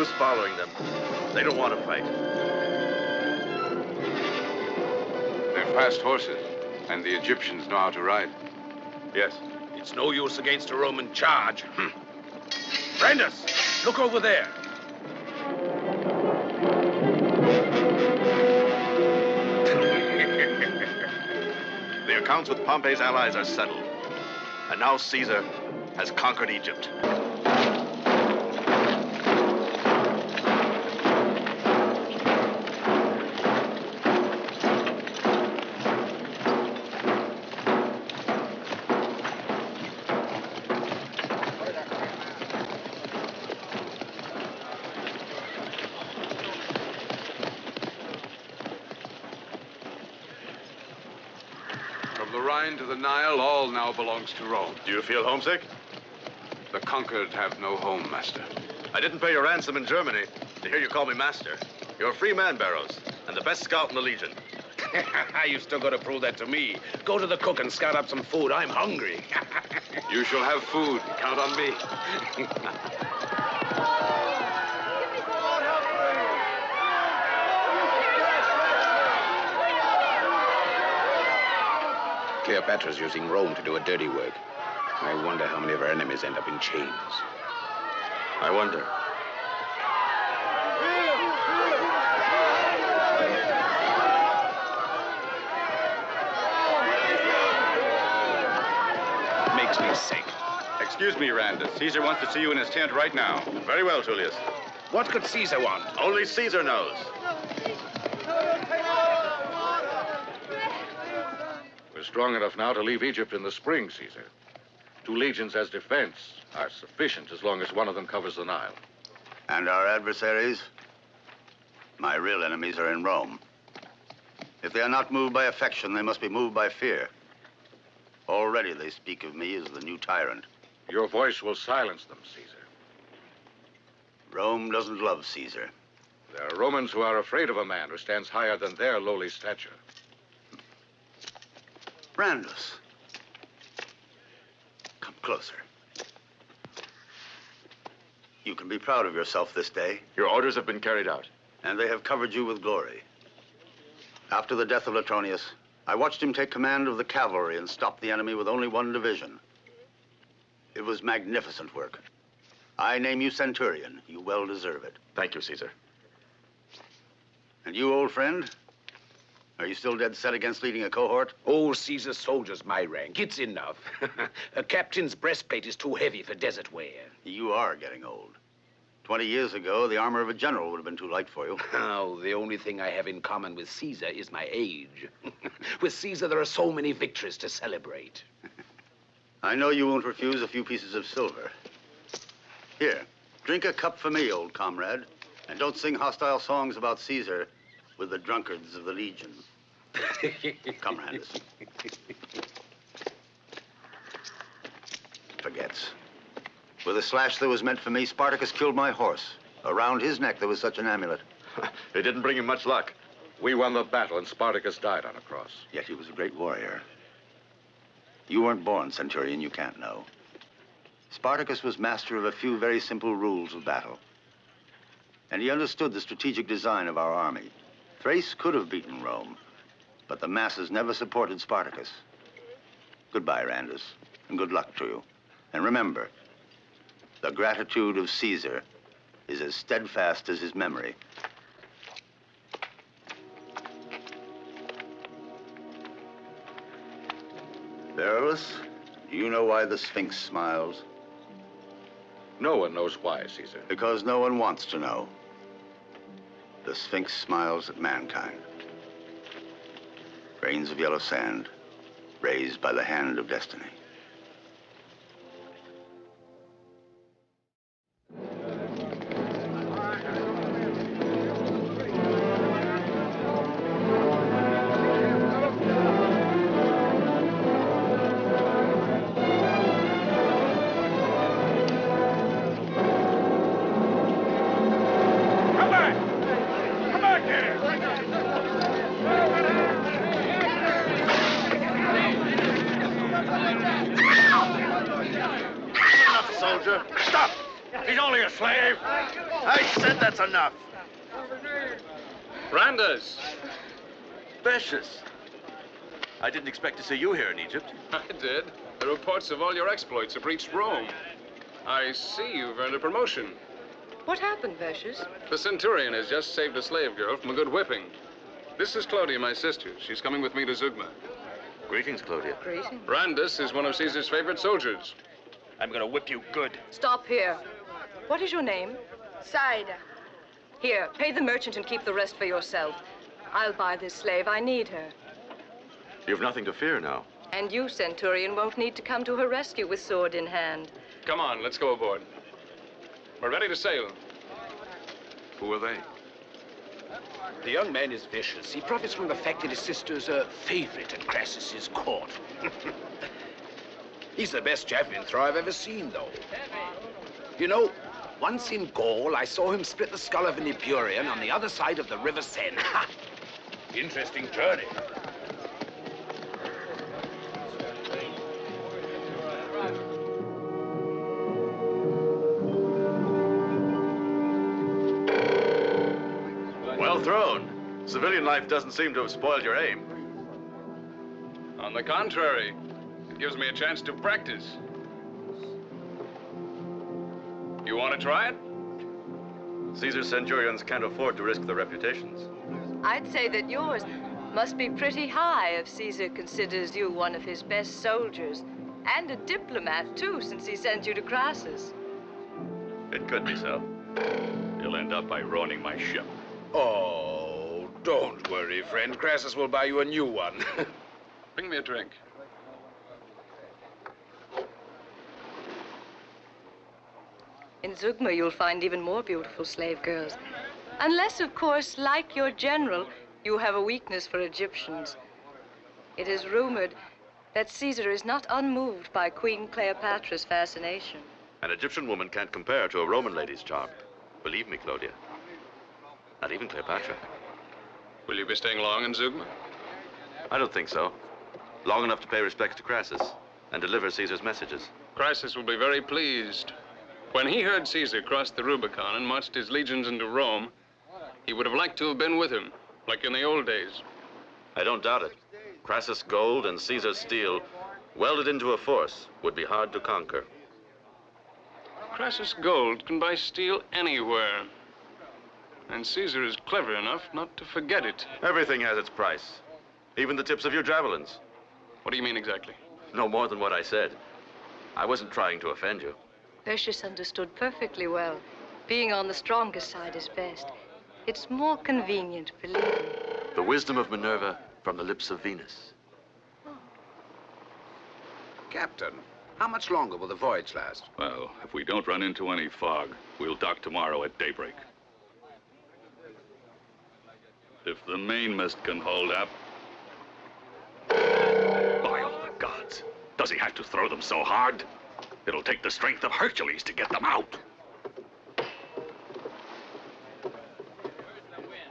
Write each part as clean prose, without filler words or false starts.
use following them. They don't want to fight. They're fast horses, and the Egyptians know how to ride. Yes. It's no use against a Roman charge. Brandis, look over there. The accounts with Pompey's allies are settled. And now Caesar has conquered Egypt. From the Rhine to the Nile, all now belongs to Rome. Do you feel homesick? The conquered have no home, master. I didn't pay your ransom in Germany to hear you call me master. You're a free man, Barrows, and the best scout in the Legion. You still got to prove that to me. Go to the cook and scout up some food. I'm hungry. You shall have food. Count on me. Cleopatra's using Rome to do a dirty work. I wonder how many of her enemies end up in chains. I wonder. Makes me sick. Excuse me, Randus. Caesar wants to see you in his tent right now. Very well, Tullius. What could Caesar want? Only Caesar knows. We're strong enough now to leave Egypt in the spring, Caesar. 2 legions as defense are sufficient as long as one of them covers the Nile. And our adversaries? My real enemies are in Rome. If they are not moved by affection, they must be moved by fear. Already they speak of me as the new tyrant. Your voice will silence them, Caesar. Rome doesn't love Caesar. There are Romans who are afraid of a man who stands higher than their lowly stature. Randus, come closer. You can be proud of yourself this day. Your orders have been carried out. And they have covered you with glory. After the death of Latronius, I watched him take command of the cavalry and stop the enemy with only 1 division. It was magnificent work. I name you Centurion. You well deserve it. Thank you, Caesar. And you, old friend? Are you still dead set against leading a cohort? Oh, Caesar's soldiers, my rank. It's enough. A captain's breastplate is too heavy for desert wear. You are getting old. 20 years ago, the armor of a general would have been too light for you. Oh, the only thing I have in common with Caesar is my age. With Caesar, there are so many victories to celebrate. I know you won't refuse a few pieces of silver. Here, drink a cup for me, old comrade. And don't sing hostile songs about Caesar with the drunkards of the Legion. Come, Randus. Forgets. With a slash that was meant for me, Spartacus killed my horse. Around his neck, there was such an amulet. It didn't bring him much luck. We won the battle and Spartacus died on a cross. Yet he was a great warrior. You weren't born, Centurion, you can't know. Spartacus was master of a few very simple rules of battle. And he understood the strategic design of our army. Thrace could have beaten Rome, but the masses never supported Spartacus. Goodbye, Randus, and good luck to you. And remember, the gratitude of Caesar is as steadfast as his memory. Barrows, do you know why the Sphinx smiles? No one knows why, Caesar. Because no one wants to know. The Sphinx smiles at mankind. Grains of yellow sand, raised by the hand of destiny. Stop! He's only a slave. I said that's enough. Randers! Vicious. I didn't expect to see you here in Egypt. I did. The reports of all your exploits have reached Rome. I see you've earned a promotion. What happened, Vercius? The Centurion has just saved a slave girl from a good whipping. This is Claudia, my sister. She's coming with me to Zeugma. Greetings, Claudia. Greetings. Randus is one of Caesar's favorite soldiers. I'm gonna whip you good. Stop here. What is your name? Saida. Here, pay the merchant and keep the rest for yourself. I'll buy this slave. I need her. You've nothing to fear now. And you, Centurion, won't need to come to her rescue with sword in hand. Come on, let's go aboard. We're ready to sail. Who are they? The young man is vicious. He profits from the fact that his sister's a favorite at Crassus's court. He's the best javelin thrower I've ever seen, though. You know, once in Gaul, I saw him split the skull of an Epicurean on the other side of the River Seine. Interesting journey. Well thrown. Civilian life doesn't seem to have spoiled your aim. On the contrary, it gives me a chance to practice. You want to try it? Caesar's centurions can't afford to risk their reputations. I'd say that yours must be pretty high if Caesar considers you one of his best soldiers. And a diplomat, too, since he sent you to Crassus. It could be so. You'll end up by ruining my ship. Oh, don't worry, friend. Crassus will buy you a new one. Bring me a drink. In Zeugma, you'll find even more beautiful slave girls. Unless, of course, like your general, you have a weakness for Egyptians. It is rumored that Caesar is not unmoved by Queen Cleopatra's fascination. An Egyptian woman can't compare to a Roman lady's charm. Believe me, Claudia. Not even Cleopatra. Will you be staying long in Zeugma? I don't think so. Long enough to pay respects to Crassus and deliver Caesar's messages. Crassus will be very pleased. When he heard Caesar cross the Rubicon and marched his legions into Rome, he would have liked to have been with him, like in the old days. I don't doubt it. Crassus' gold and Caesar's steel, welded into a force, would be hard to conquer. Crassus' gold can buy steel anywhere. And Caesar is clever enough not to forget it. Everything has its price. Even the tips of your javelins. What do you mean exactly? No more than what I said. I wasn't trying to offend you. Vercius understood perfectly well. Being on the strongest side is best. It's more convenient, believe me. The wisdom of Minerva from the lips of Venus. Captain, how much longer will the voyage last? Well, if we don't run into any fog, we'll dock tomorrow at daybreak. If the mainmast can hold up... By all the gods, does he have to throw them so hard? It'll take the strength of Hercules to get them out.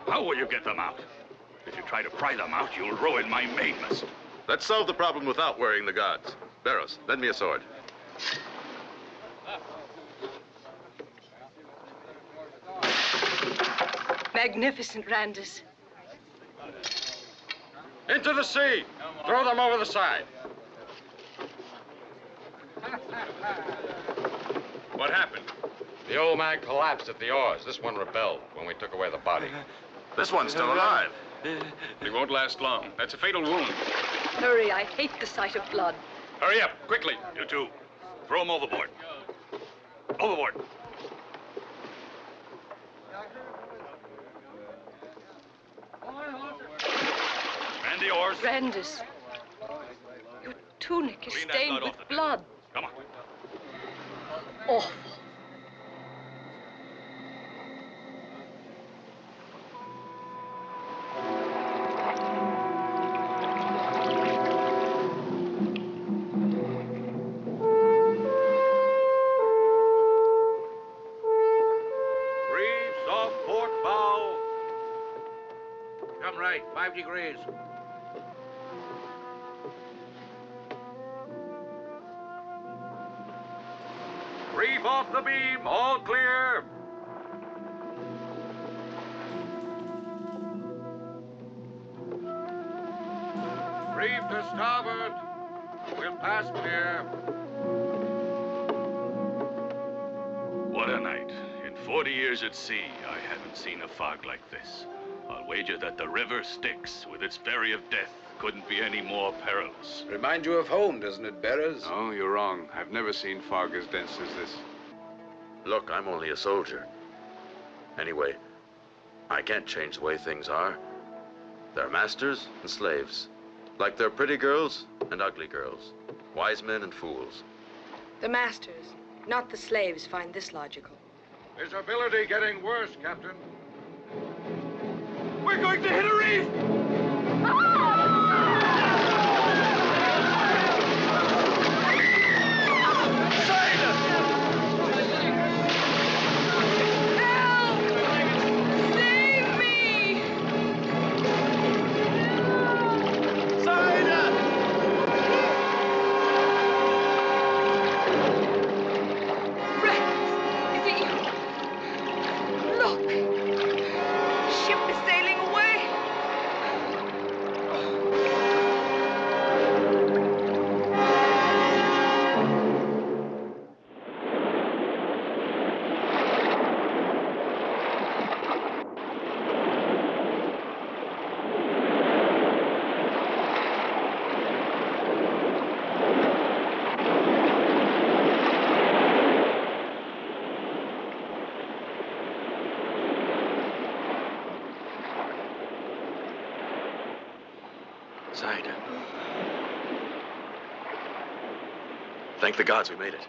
How will you get them out? If you try to pry them out, you'll ruin my mainmast. Let's solve the problem without worrying the gods. Barrows, lend me a sword. Magnificent, Randus. Into the sea! Throw them over the side. What happened? The old man collapsed at the oars. This one rebelled when we took away the body. This one's still alive. He won't last long. That's a fatal wound. Hurry, I hate the sight of blood. Hurry up, quickly. You two. Throw him overboard. Overboard. And the oars. Randus, your tunic is Clean that stained blood with off the deck. blood. Come on. Awful. Reefs off port bow. Come right, 5 degrees. Reef off the beam, all clear. Reef to starboard. We'll pass clear. What a night. In 40 years at sea, I haven't seen a fog like this. I'll wager that the river Styx, with its ferry of death, couldn't be any more perilous. Remind you of home, doesn't it, Bearers? No, you're wrong. I've never seen fog as dense as this. Look, I'm only a soldier. Anyway, I can't change the way things are. There are masters and slaves. Like there are pretty girls and ugly girls. Wise men and fools. The masters, not the slaves, find this logical. Visibility getting worse, Captain. We're going to hit a reef! Zaida. Thank the gods we made it.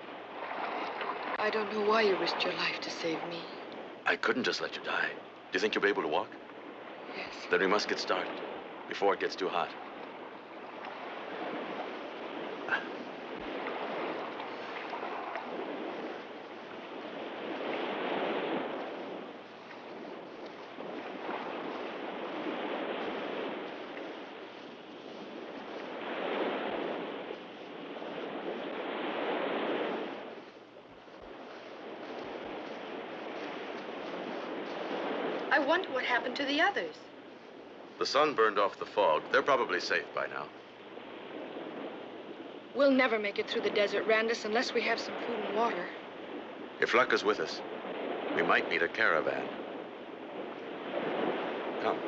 I don't know why you risked your life to save me. I couldn't just let you die. Do you think you'll be able to walk? Yes. Then we must get started before it gets too hot. I wonder what happened to the others. The sun burned off the fog. They're probably safe by now. We'll never make it through the desert, Randus, unless we have some food and water. If luck is with us, we might meet a caravan. Come.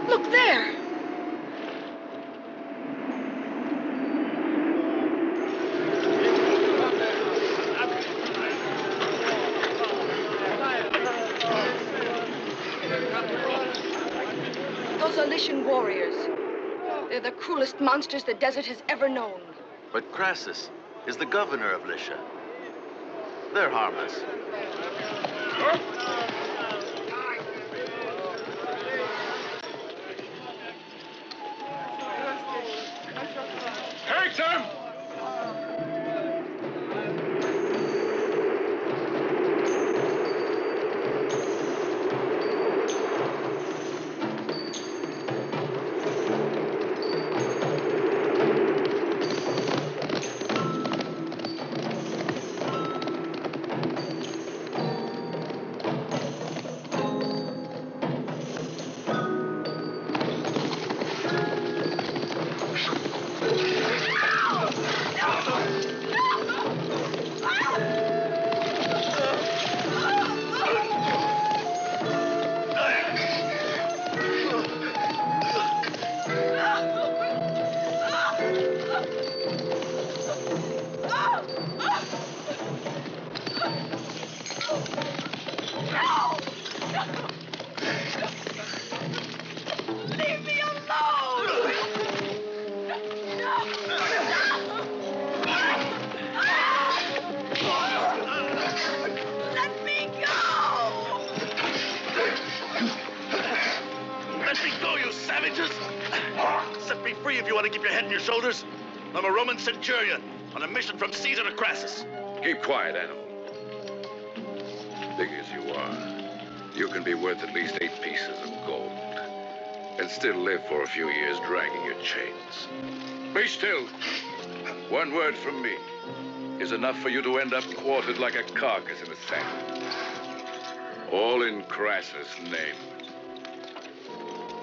Look there! Those are Lycian warriors. They're the cruelest monsters the desert has ever known. But Crassus is the governor of Lycia. They're harmless. Take them! if you want to keep your head on your shoulders. I'm a Roman centurion on a mission from Caesar to Crassus. Keep quiet, animal. Big as you are, you can be worth at least 8 pieces of gold. And still live for a few years dragging your chains. Be still. One word from me is enough for you to end up quartered like a carcass in the sand. All in Crassus' name.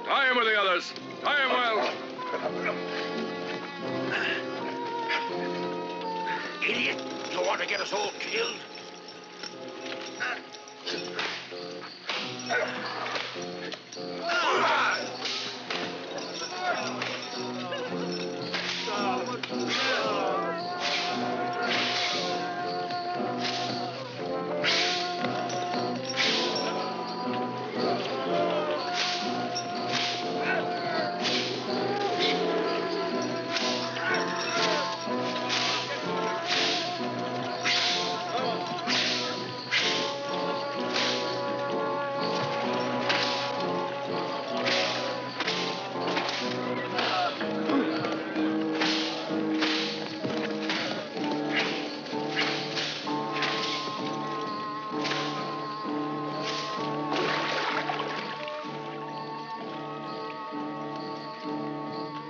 Tie him with the others. Tie him well. Idiot! You want to get us all killed?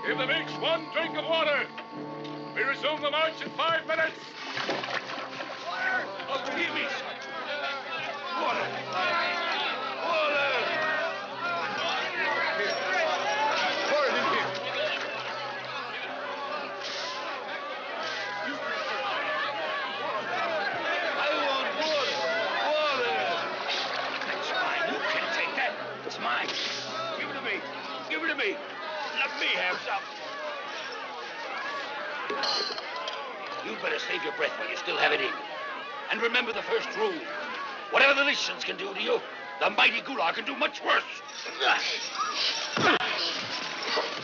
Give them each 1 drink of water. We resume the march in 5 minutes. Water! Oh, give me some. Water! Water! Pour it in here. I want water! Water! That's mine. You can't take that. It's mine. Give it to me. Give it to me. Let me have some. You'd better save your breath while you still have it in you. And remember the first rule. Whatever the Lycians can do to you, the mighty Gular can do much worse.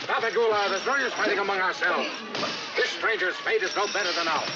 Stop it, Gular. There's no use fighting among ourselves. This stranger's fate is no better than ours.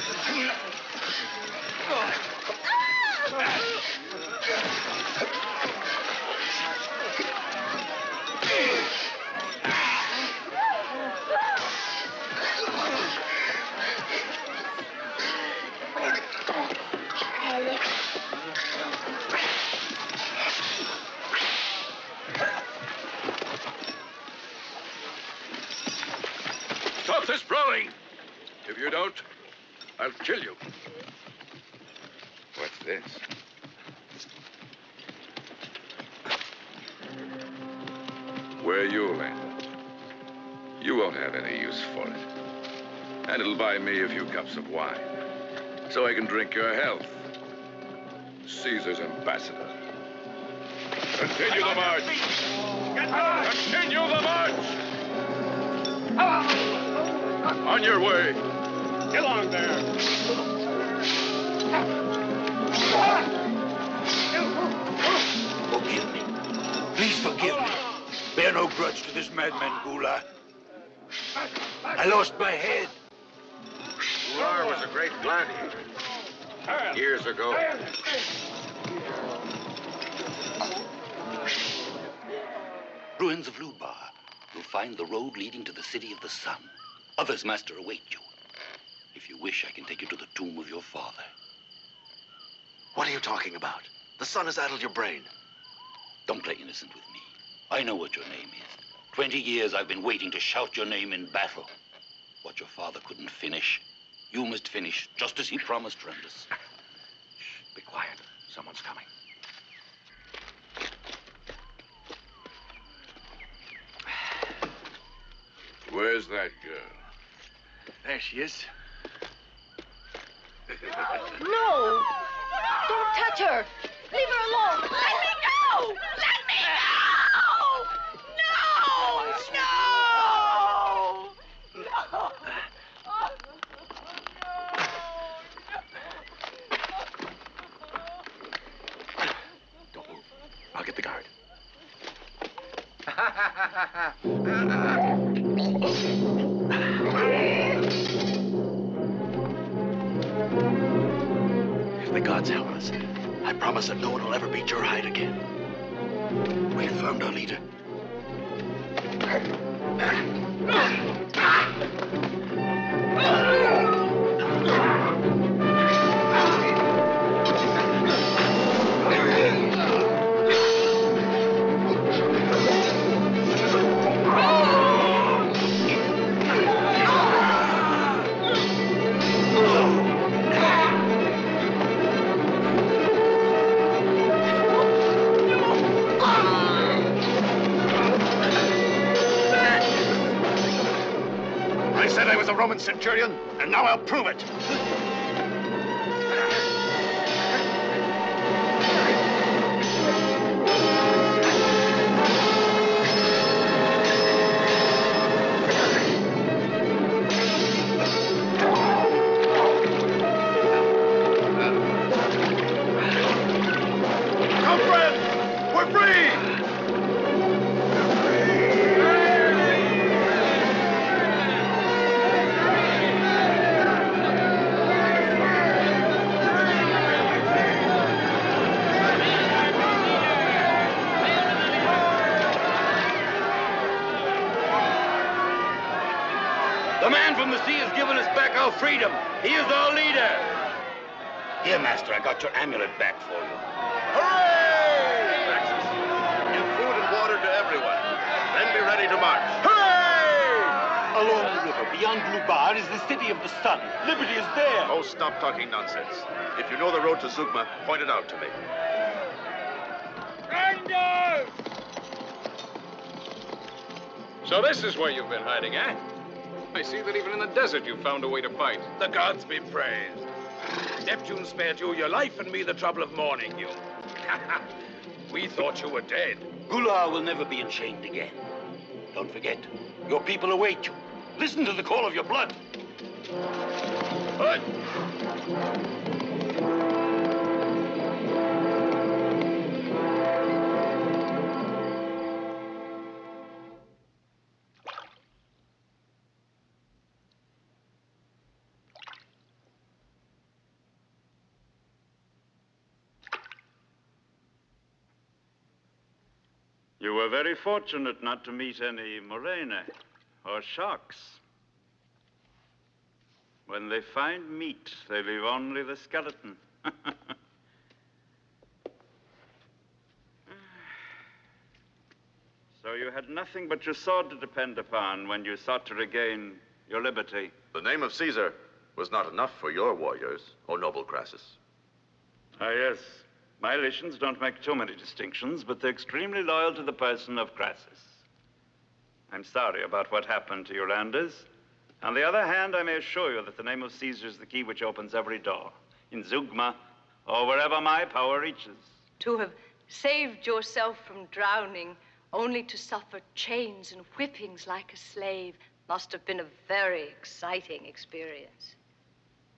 Stop this brawling. If you don't, I'll kill you. What's this? Where you'll end up. You won't have any use for it. And it'll buy me a few cups of wine, so I can drink your health. Caesar's ambassador. Continue the march. Continue the march. On your way. Get along there. Forgive me. Please forgive me. Bear no grudge to this madman, Gular. I lost my head. Gular was a great gladiator. Years ago. Ruins of Lubar. You'll find the road leading to the city of the sun. Others, master, await you. If you wish, I can take you to the tomb of your father. What are you talking about? The sun has addled your brain. Don't play innocent with me. I know what your name is. 20 years I've been waiting to shout your name in battle. What your father couldn't finish, you must finish, just as he promised, Rendus. Shh, be quiet. Someone's coming. Where's that girl? There she is. No! Don't touch her! Leave her alone! Let me go! Let me go! No! No! Don't move. I'll get the guard. If the gods help us, I promise that no one will ever beat your hide again. We have found our leader. Roman centurion, and now I'll prove it. Come, friends! We're free! The man from the sea has given us back our freedom. He is our leader. Here, Master, I got your amulet back for you. Hooray! Alexis, give food and water to everyone. Then be ready to march. Hooray! Along the river, beyond Blue Bar, is the city of the sun. Liberty is there. Oh, stop talking nonsense. If you know the road to Zugma, point it out to me. Rangers! So this is where you've been hiding, eh? I see that even in the desert you found a way to fight. The gods be praised. Neptune spared you your life and me the trouble of mourning you. We thought you were dead. Gular will never be enchained again. Don't forget, your people await you. Listen to the call of your blood. Good. You were very fortunate not to meet any moraine or sharks. When they find meat, they leave only the skeleton. So you had nothing but your sword to depend upon when you sought to regain your liberty. The name of Caesar was not enough for your warriors, O noble Crassus. Ah, yes. My Lycians don't make too many distinctions, but they're extremely loyal to the person of Crassus. I'm sorry about what happened to your landers. On the other hand, I may assure you that the name of Caesar is the key which opens every door, in Zugma or wherever my power reaches. To have saved yourself from drowning, only to suffer chains and whippings like a slave, must have been a very exciting experience.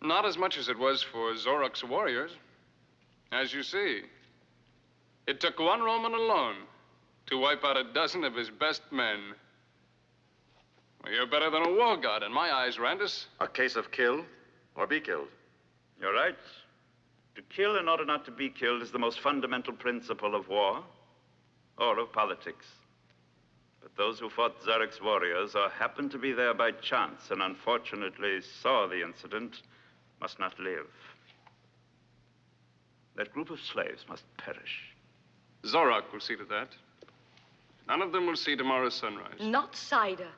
Not as much as it was for Zorok's warriors. As you see, it took one Roman alone to wipe out a dozen of his best men. Well, you're better than a war god in my eyes, Randus. A case of kill or be killed. You're right. To kill in order not to be killed is the most fundamental principle of war or of politics. But those who fought Zorok's warriors or happened to be there by chance and unfortunately saw the incident must not live. That group of slaves must perish. Zorok will see to that. None of them will see tomorrow's sunrise. Not cider.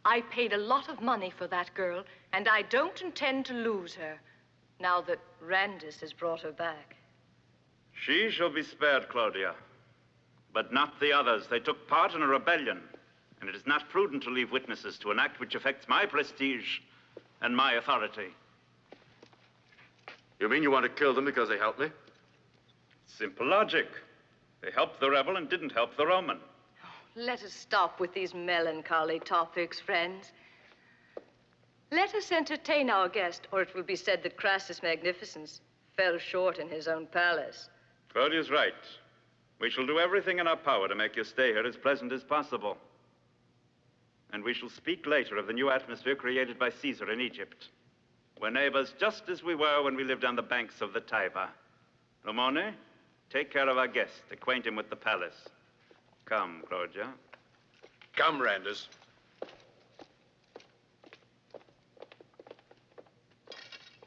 I paid a lot of money for that girl, and I don't intend to lose her, now that Randus has brought her back. She shall be spared, Claudia, but not the others. They took part in a rebellion, and it is not prudent to leave witnesses to an act which affects my prestige and my authority. You mean you want to kill them because they helped me? Simple logic. They helped the rebel and didn't help the Roman. Let us stop with these melancholy topics, friends. Let us entertain our guest, or it will be said that Crassus Magnificens fell short in his own palace. Claudia's right. We shall do everything in our power to make your stay here as pleasant as possible. And we shall speak later of the new atmosphere created by Caesar in Egypt. We're neighbors just as we were when we lived on the banks of the Tiber. Ramone, take care of our guest. Acquaint him with the palace. Come, Claudia. Come, Randus.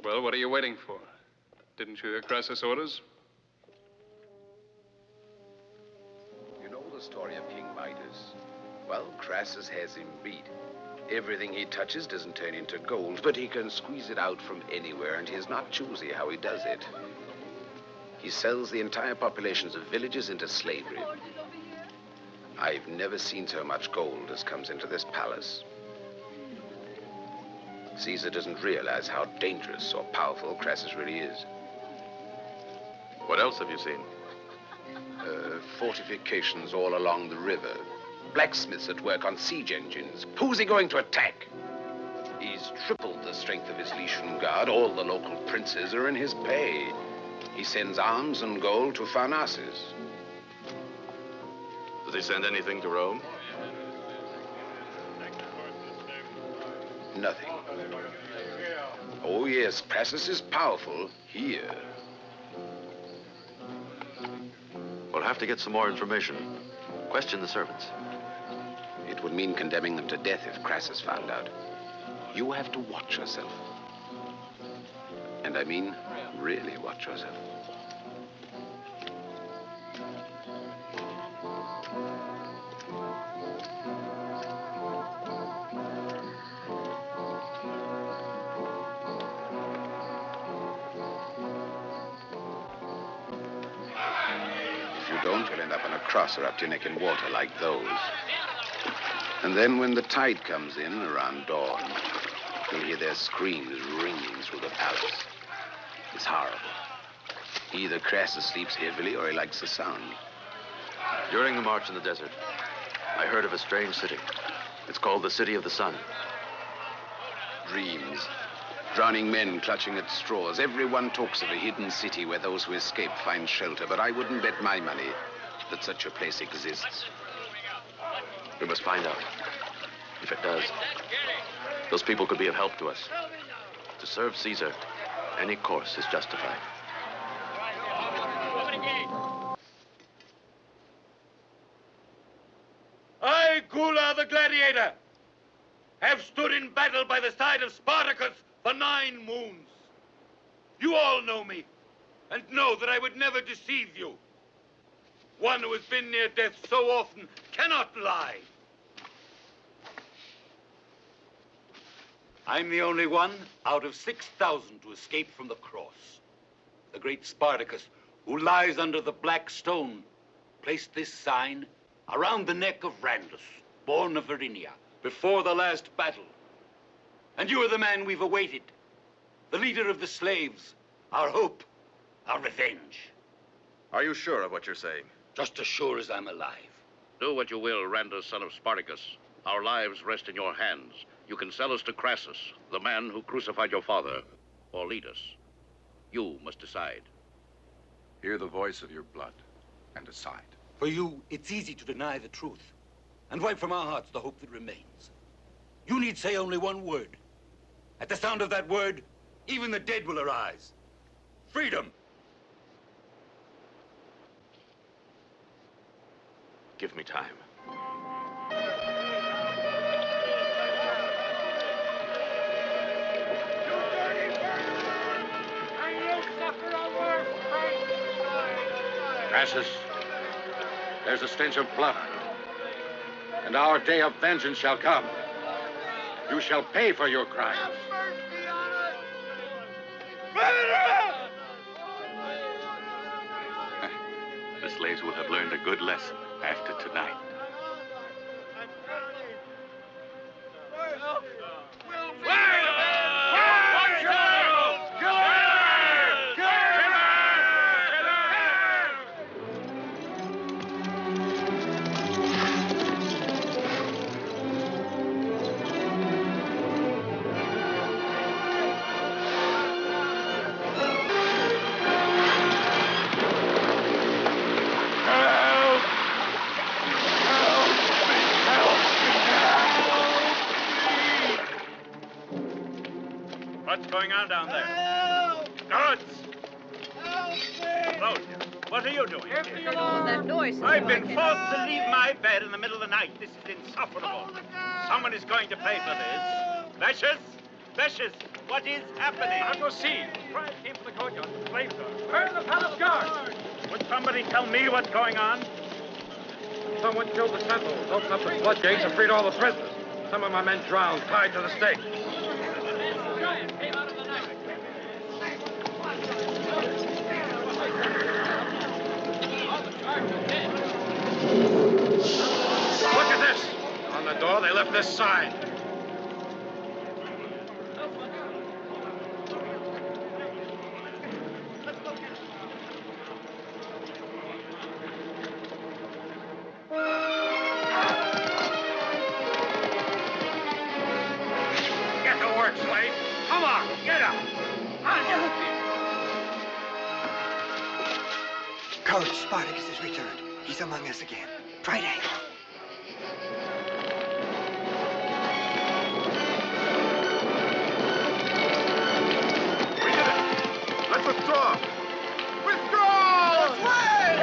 Well, what are you waiting for? Didn't you hear Crassus' orders? You know the story of King Midas? Well, Crassus has him beat. Everything he touches doesn't turn into gold, but he can squeeze it out from anywhere, and he's not choosy how he does it. He sells the entire populations of villages into slavery. I've never seen so much gold as comes into this palace. Caesar doesn't realize how dangerous or powerful Crassus really is. What else have you seen? Fortifications all along the river. Blacksmiths at work on siege engines. Who's he going to attack? He's tripled the strength of his Lycian guard. All the local princes are in his pay. He sends arms and gold to Pharnaces. Does he send anything to Rome? Nothing. Oh, yes, Crassus is powerful here. We'll have to get some more information. Question the servants. It would mean condemning them to death if Crassus found out. You have to watch yourself. And I mean, really watch yourself. Don't, you'll end up on a cross or up to your neck in water like those. And then when the tide comes in around dawn, you'll hear their screams ringing through the palace. It's horrible. Either Crassus sleeps heavily or he likes the sound. During the march in the desert, I heard of a strange city. It's called the City of the Sun. Dreams. Drowning men clutching at straws. Everyone talks of a hidden city where those who escape find shelter, but I wouldn't bet my money that such a place exists. We must find out. If it does, those people could be of help to us. To serve Caesar, any course is justified. I, Gula the gladiator, have stood in battle by the side of Spartacus for 9 moons. You all know me, and know that I would never deceive you. One who has been near death so often cannot lie. I'm the only one out of 6,000 to escape from the cross. The great Spartacus, who lies under the black stone, placed this sign around the neck of Randus, born of Verinia, before the last battle. And you are the man we've awaited, the leader of the slaves, our hope, our revenge. Are you sure of what you're saying? Just as sure as I'm alive. Do what you will, Randus, son of Spartacus. Our lives rest in your hands. You can sell us to Crassus, the man who crucified your father, or lead us. You must decide. Hear the voice of your blood and decide. For you, it's easy to deny the truth and wipe from our hearts the hope that remains. You need say only one word. At the sound of that word, even the dead will arise. Freedom! Give me time. Crassus, there's a stench of blood. And our day of vengeance shall come. You shall pay for your crimes. The slaves will have learned a good lesson after tonight. What's going on down there? Guards! Hello, what are you doing? That noise. I've been forced to leave my bed in the middle of the night. This is insufferable. Someone is going to pay for this. Vicious? Vicious, what is happening? I'll go see. Pride came from the courtyard. Slaves are. Where are the palace guards? Would somebody tell me what's going on? Someone killed the sentinels, opened up the floodgates, and freed all the prisoners. Some of my men drowned, tied to the stake. Look at this. On the door, they left this sign. coward Spartacus has returned. He's among us again. Friday. We did it. Let's withdraw. Withdraw! This way!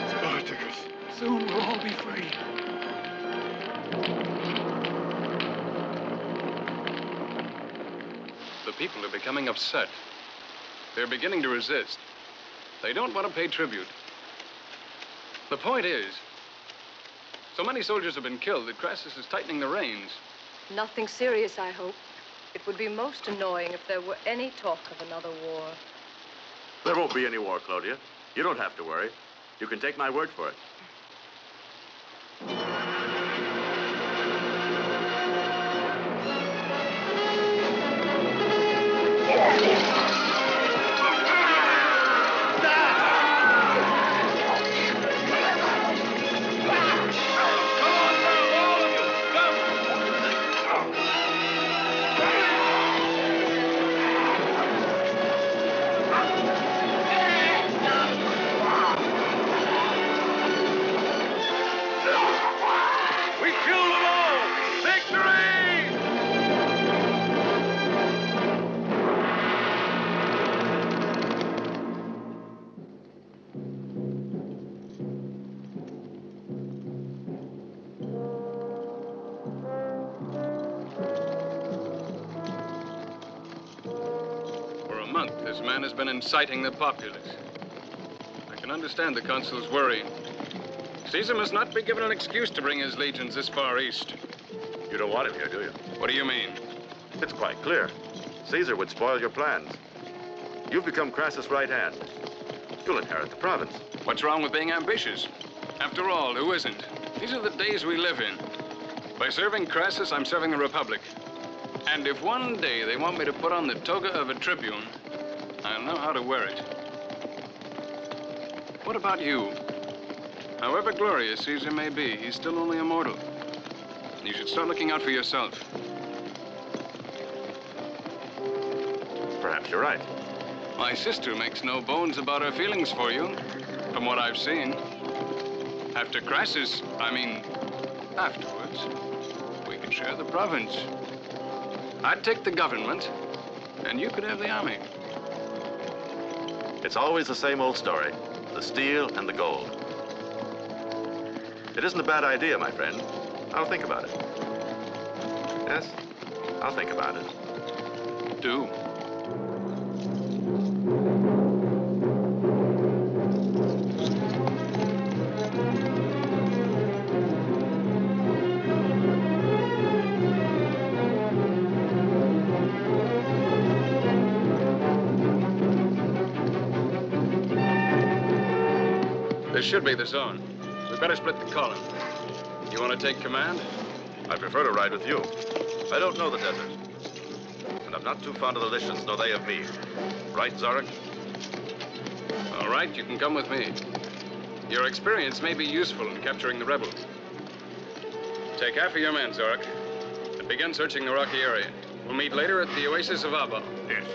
Spartacus, soon we'll all be free. The people are becoming upset. They're beginning to resist. They don't want to pay tribute. The point is, so many soldiers have been killed that Crassus is tightening the reins. Nothing serious, I hope. It would be most annoying if there were any talk of another war. There won't be any war, Claudia. You don't have to worry. You can take my word for it. This man has been inciting the populace. I can understand the consul's worry. Caesar must not be given an excuse to bring his legions this far east. You don't want him here, do you? What do you mean? It's quite clear. Caesar would spoil your plans. You've become Crassus' right hand. You'll inherit the province. What's wrong with being ambitious? After all, who isn't? These are the days we live in. By serving Crassus, I'm serving the Republic. And if one day they want me to put on the toga of a tribune, I'll know how to wear it. What about you? However glorious Caesar may be, he's still only a mortal. You should start looking out for yourself. Perhaps you're right. My sister makes no bones about her feelings for you, from what I've seen. After Crassus, afterwards, we could share the province. I'd take the government, and you could have the army. It's always the same old story. The steel and the gold. It isn't a bad idea, my friend. I'll think about it. Yes, I'll think about it. Do. This should be the zone. We better split the column. You want to take command? I prefer to ride with you. I don't know the desert. And I'm not too fond of the Lycians, nor they of me. Right, Zorik? All right, you can come with me. Your experience may be useful in capturing the rebel. Take half of your men, Zorik, and begin searching the rocky area. We'll meet later at the oasis of Abba. Yes.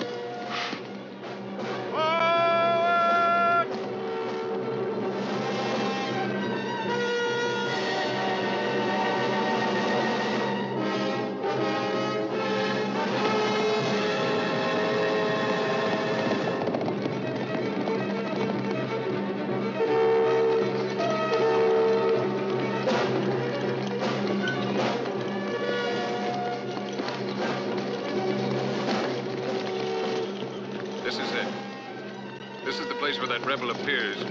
Where that rebel appears.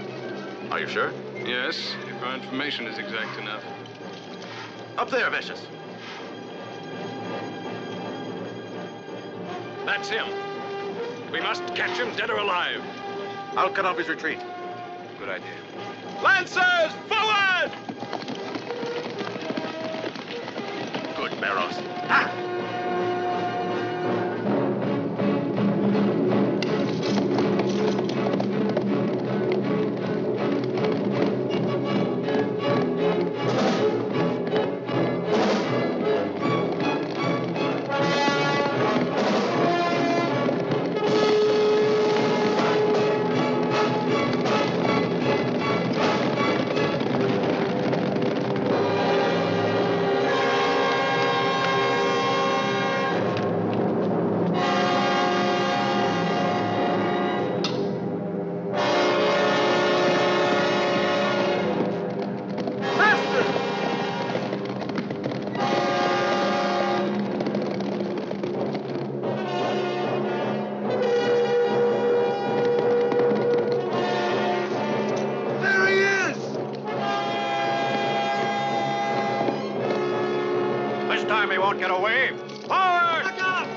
Are you sure? Yes, if our information is exact enough. Up there, Vicious. That's him. We must catch him dead or alive. I'll cut off his retreat. Good idea. Lancers, forward! Good barrows. Ha! won't get away. Forward! Look out!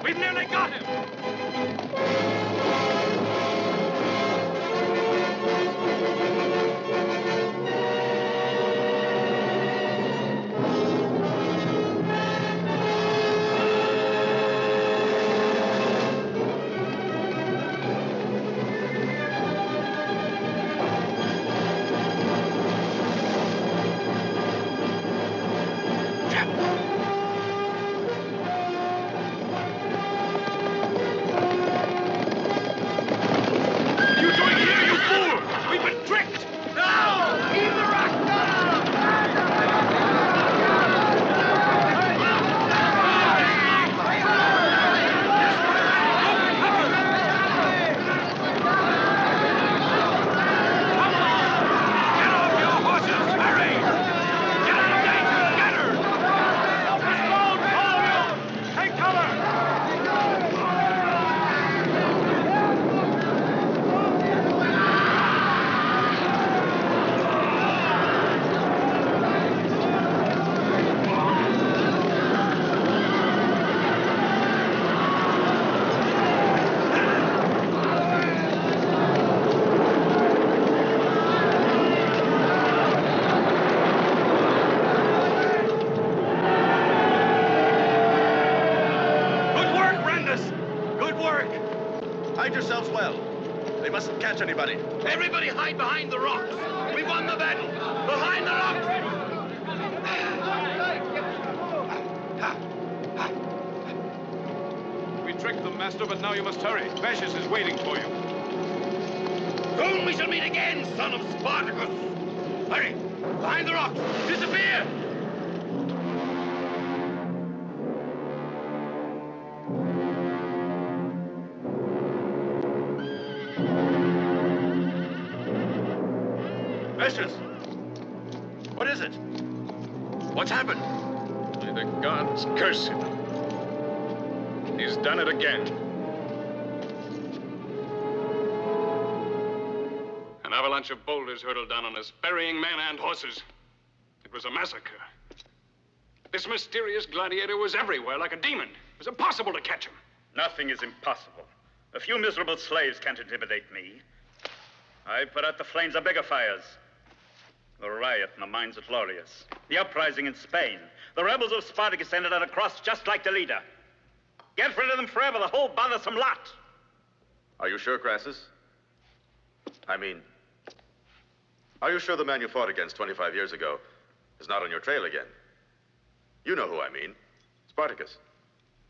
We've nearly got him! Hide yourselves well. They mustn't catch anybody. Everybody hide behind the rocks. We won the battle. Behind the rocks. We tricked them, Master, but now you must hurry. Vashus is waiting for you. Soon we shall meet again, son of Spartacus. Hurry! Behind the rocks! Disappear! Vashus! What is it? What's happened? May the gods curse him. He's done it again. An avalanche of boulders hurtled down on us, burying men and horses. It was a massacre. This mysterious gladiator was everywhere like a demon. It was impossible to catch him. Nothing is impossible. A few miserable slaves can't intimidate me. I put out the flames of bigger fires. The riot in the mines at Laureus. The uprising in Spain. The rebels of Spartacus ended on a cross just like the leader. Get rid of them forever, the whole bothersome lot. Are you sure, Crassus? I mean, are you sure the man you fought against 25 years ago is not on your trail again? You know who I mean. Spartacus.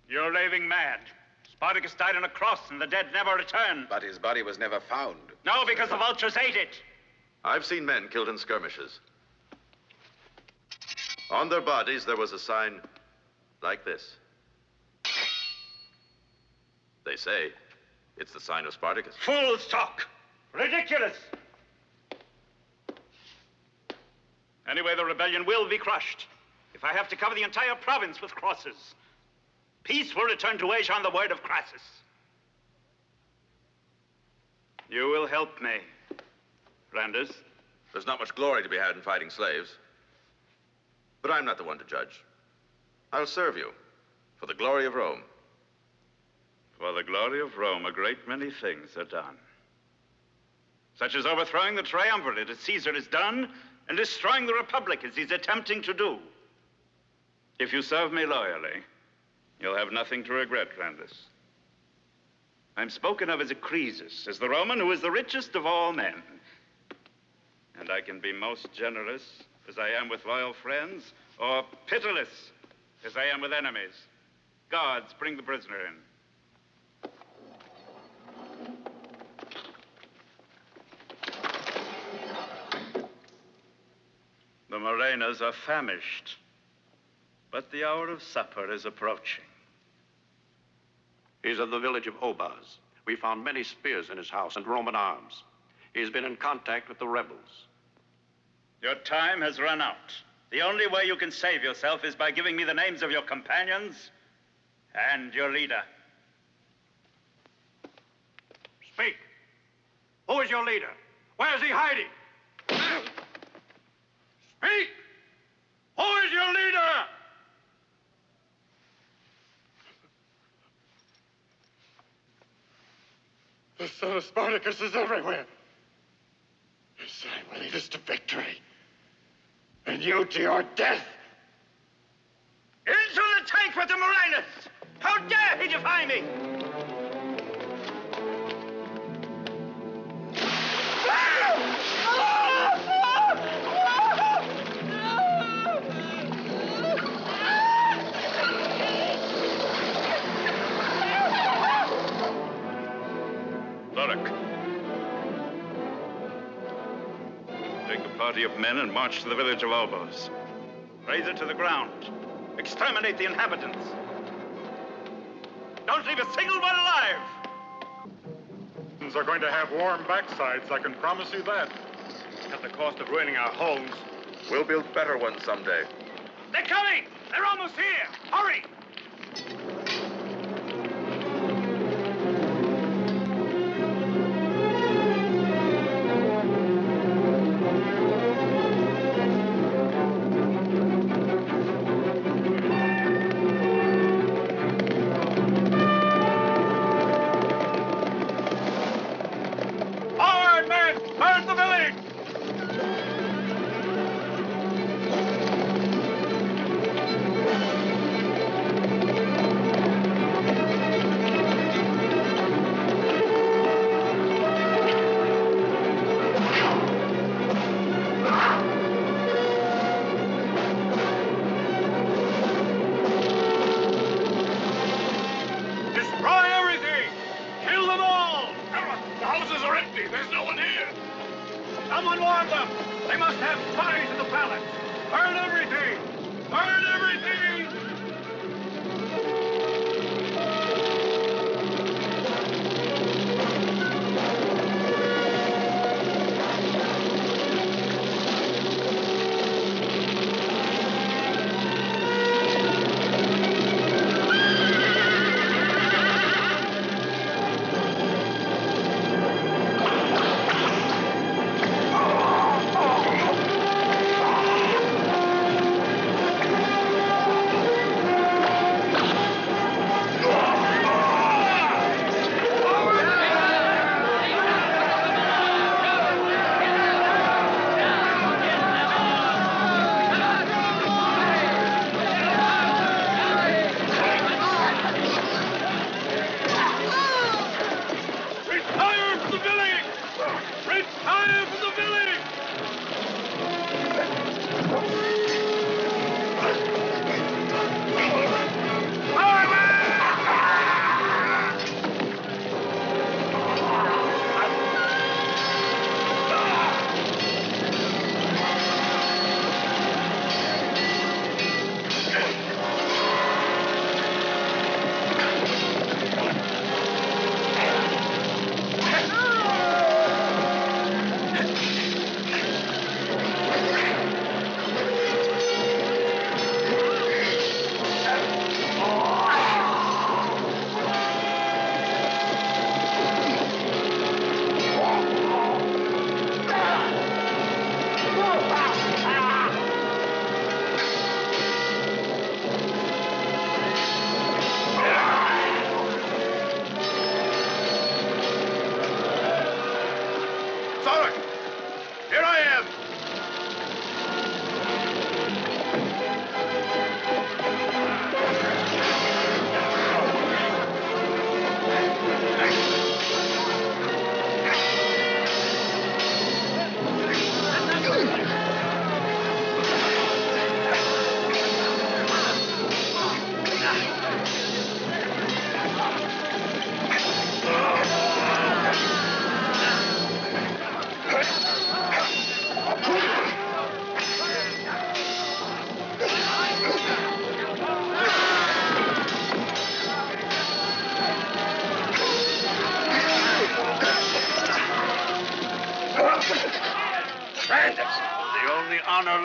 You're raving mad. Spartacus died on a cross and the dead never return. But his body was never found. No, because the vultures ate it. I've seen men killed in skirmishes. On their bodies, there was a sign like this. They say it's the sign of Spartacus. Fools talk. Ridiculous. Anyway, the rebellion will be crushed. If I have to cover the entire province with crosses, peace will return to Asia on the word of Crassus. You will help me, Randus. There's not much glory to be had in fighting slaves. But I'm not the one to judge. I'll serve you for the glory of Rome. For the glory of Rome, a great many things are done. Such as overthrowing the triumvirate as Caesar has done, and destroying the Republic as he's attempting to do. If you serve me loyally, you'll have nothing to regret, Randus. I'm spoken of as a Croesus, as the Roman who is the richest of all men. And I can be most generous as I am with loyal friends, or pitiless as I am with enemies. Guards, bring the prisoner in. The Morenas are famished, but the hour of supper is approaching. He's of the village of Obaz. We found many spears in his house and Roman arms. He's been in contact with the rebels. Your time has run out. The only way you can save yourself is by giving me the names of your companions and your leader. Speak. Who is your leader? Where is he hiding? Speak! Who is your leader? The son of Spartacus is everywhere. His sign will lead us to victory. And you to your death. Into the tank with the Marinus! How dare he defy me! Look. Take a party of men and march to the village of Albos. Raise it to the ground. Exterminate the inhabitants. Don't leave a single one alive! Are going to have warm backsides, I can promise you that. At the cost of ruining our homes. We'll build better ones someday. They're coming! They're almost here! Hurry! Someone warn them! They must have spies in the palace! Burn everything! Burn everything!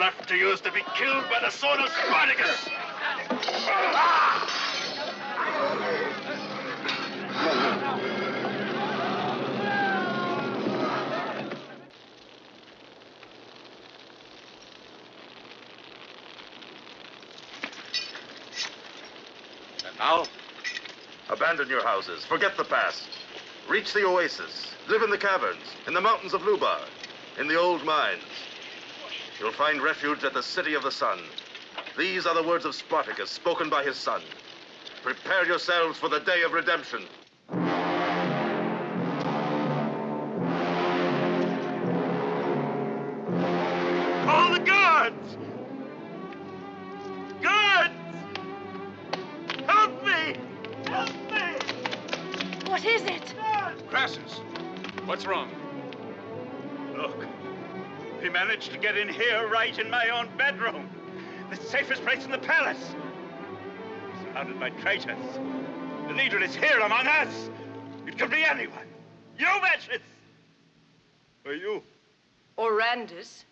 After yours to be killed by the sword of Spartacus! And now? Abandon your houses. Forget the past. Reach the oasis. Live in the caverns, in the mountains of Lubar, in the old mines. You'll find refuge at the City of the Sun. These are the words of Spartacus, spoken by his son. Prepare yourselves for the day of redemption. Call the guards! Guards! Help me! Help me! What is it? Crassus, what's wrong? Look, we managed to get in here right in my own bedroom. The safest place in the palace. Surrounded by traitors. The leader is here among us. It could be anyone. You, Betches! Or you. Or Randus.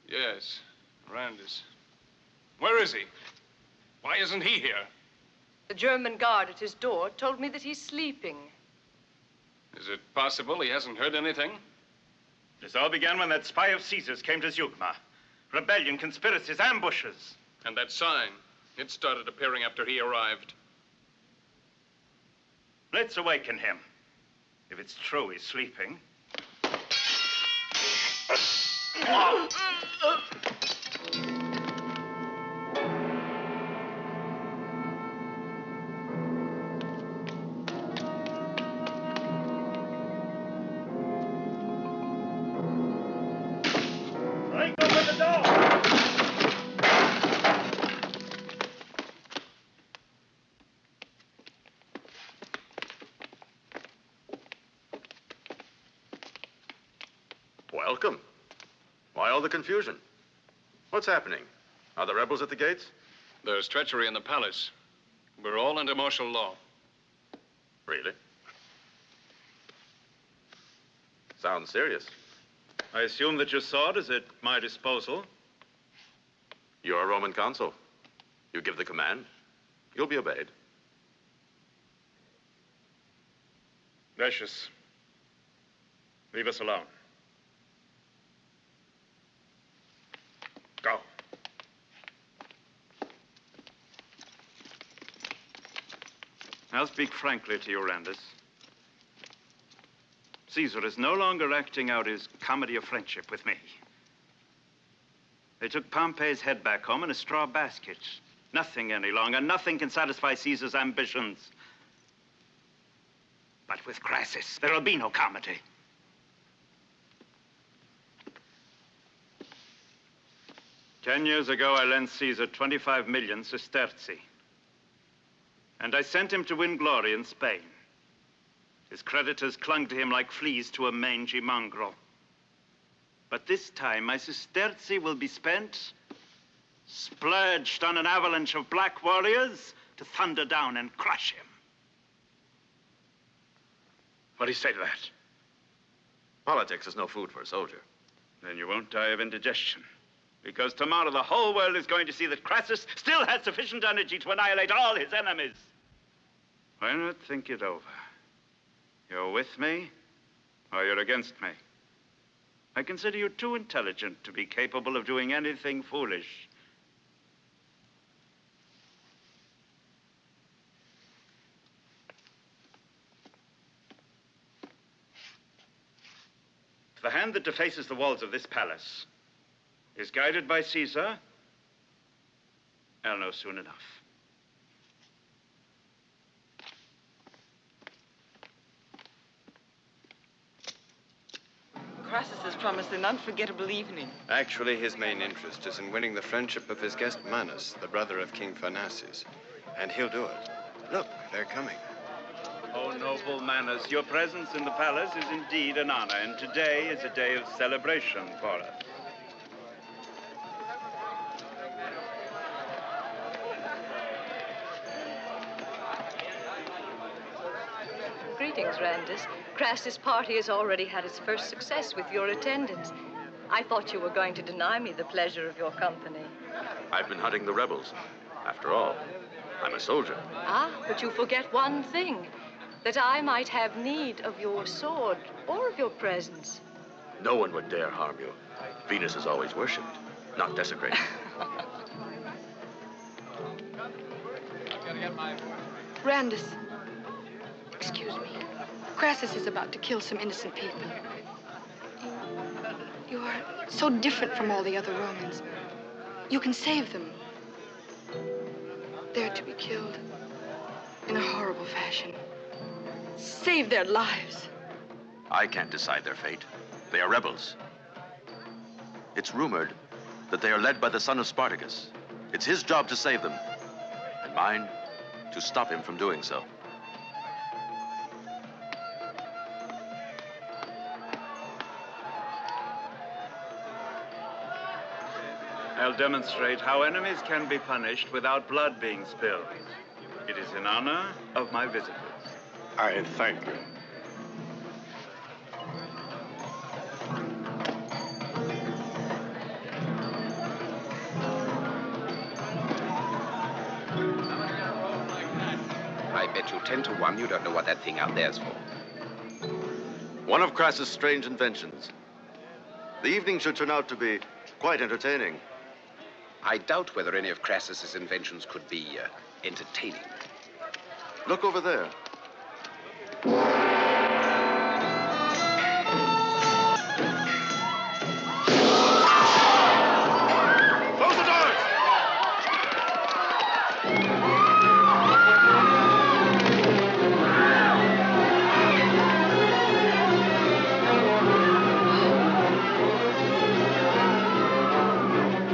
Yes, Randus. Where is he? Why isn't he here? The German guard at his door told me that he's sleeping. Is it possible he hasn't heard anything? This all began when that spy of Caesar's came to Zeugma. Rebellion, conspiracies, ambushes. And that sign, it started appearing after he arrived. Let's awaken him. If it's true he's sleeping. Welcome. Why all the confusion? What's happening? Are the rebels at the gates? There's treachery in the palace. We're all under martial law. Really? Sounds serious. I assume that your sword is at my disposal. You're a Roman consul. You give the command, you'll be obeyed. Lucius, leave us alone. Go. I'll speak frankly to you, Randus. Caesar is no longer acting out his comedy of friendship with me. They took Pompey's head back home in a straw basket. Nothing any longer. Nothing can satisfy Caesar's ambitions. But with Crassus, there'll be no comedy. 10 years ago, I lent Caesar 25 million sesterzi. And I sent him to win glory in Spain. His creditors clung to him like fleas to a mangy mongrel. But this time, my sesterzi will be spent, splurged on an avalanche of black warriors to thunder down and crush him. What do you say to that? Politics is no food for a soldier. Then you won't die of indigestion. Because tomorrow the whole world is going to see that Crassus still has sufficient energy to annihilate all his enemies. Why not think it over? You're with me, or you're against me. I consider you too intelligent to be capable of doing anything foolish. The hand that defaces the walls of this palace is guided by Caesar, I'll know soon enough. Crassus has promised an unforgettable evening. Actually, his main interest is in winning the friendship of his guest Manus, the brother of King Pharnaces. And he'll do it. Look, they're coming. Oh, noble Manus, your presence in the palace is indeed an honor, and today is a day of celebration for us. Greetings, Randus. Crassus' party has already had its first success with your attendance. I thought you were going to deny me the pleasure of your company. I've been hunting the rebels. After all, I'm a soldier. Ah, but you forget one thing. That I might have need of your sword or of your presence. No one would dare harm you. Venus is always worshipped, not desecrated. Randus, excuse me. Crassus is about to kill some innocent people. You are so different from all the other Romans. You can save them. They're to be killed in a horrible fashion. Save their lives. I can't decide their fate. They are rebels. It's rumored that they are led by the son of Spartacus. It's his job to save them, and mine to stop him from doing so. I'll demonstrate how enemies can be punished without blood being spilled. It is in honor of my visitors. I thank you. I bet you 10 to 1 you don't know what that thing out there's for. One of Crassus' strange inventions. The evening should turn out to be quite entertaining. I doubt whether any of Crassus's inventions could be entertaining. Look over there. Close the doors!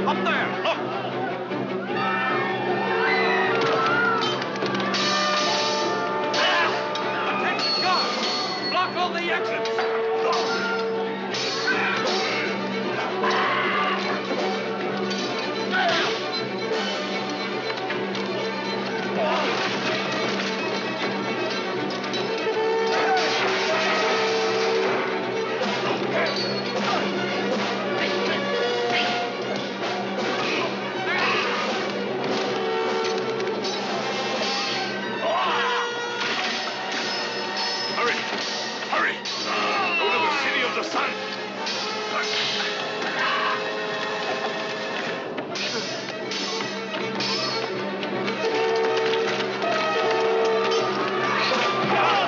Up there! Look! Attention, guards! Block all the exits! Hurry! Hurry! Go to the city of the sun!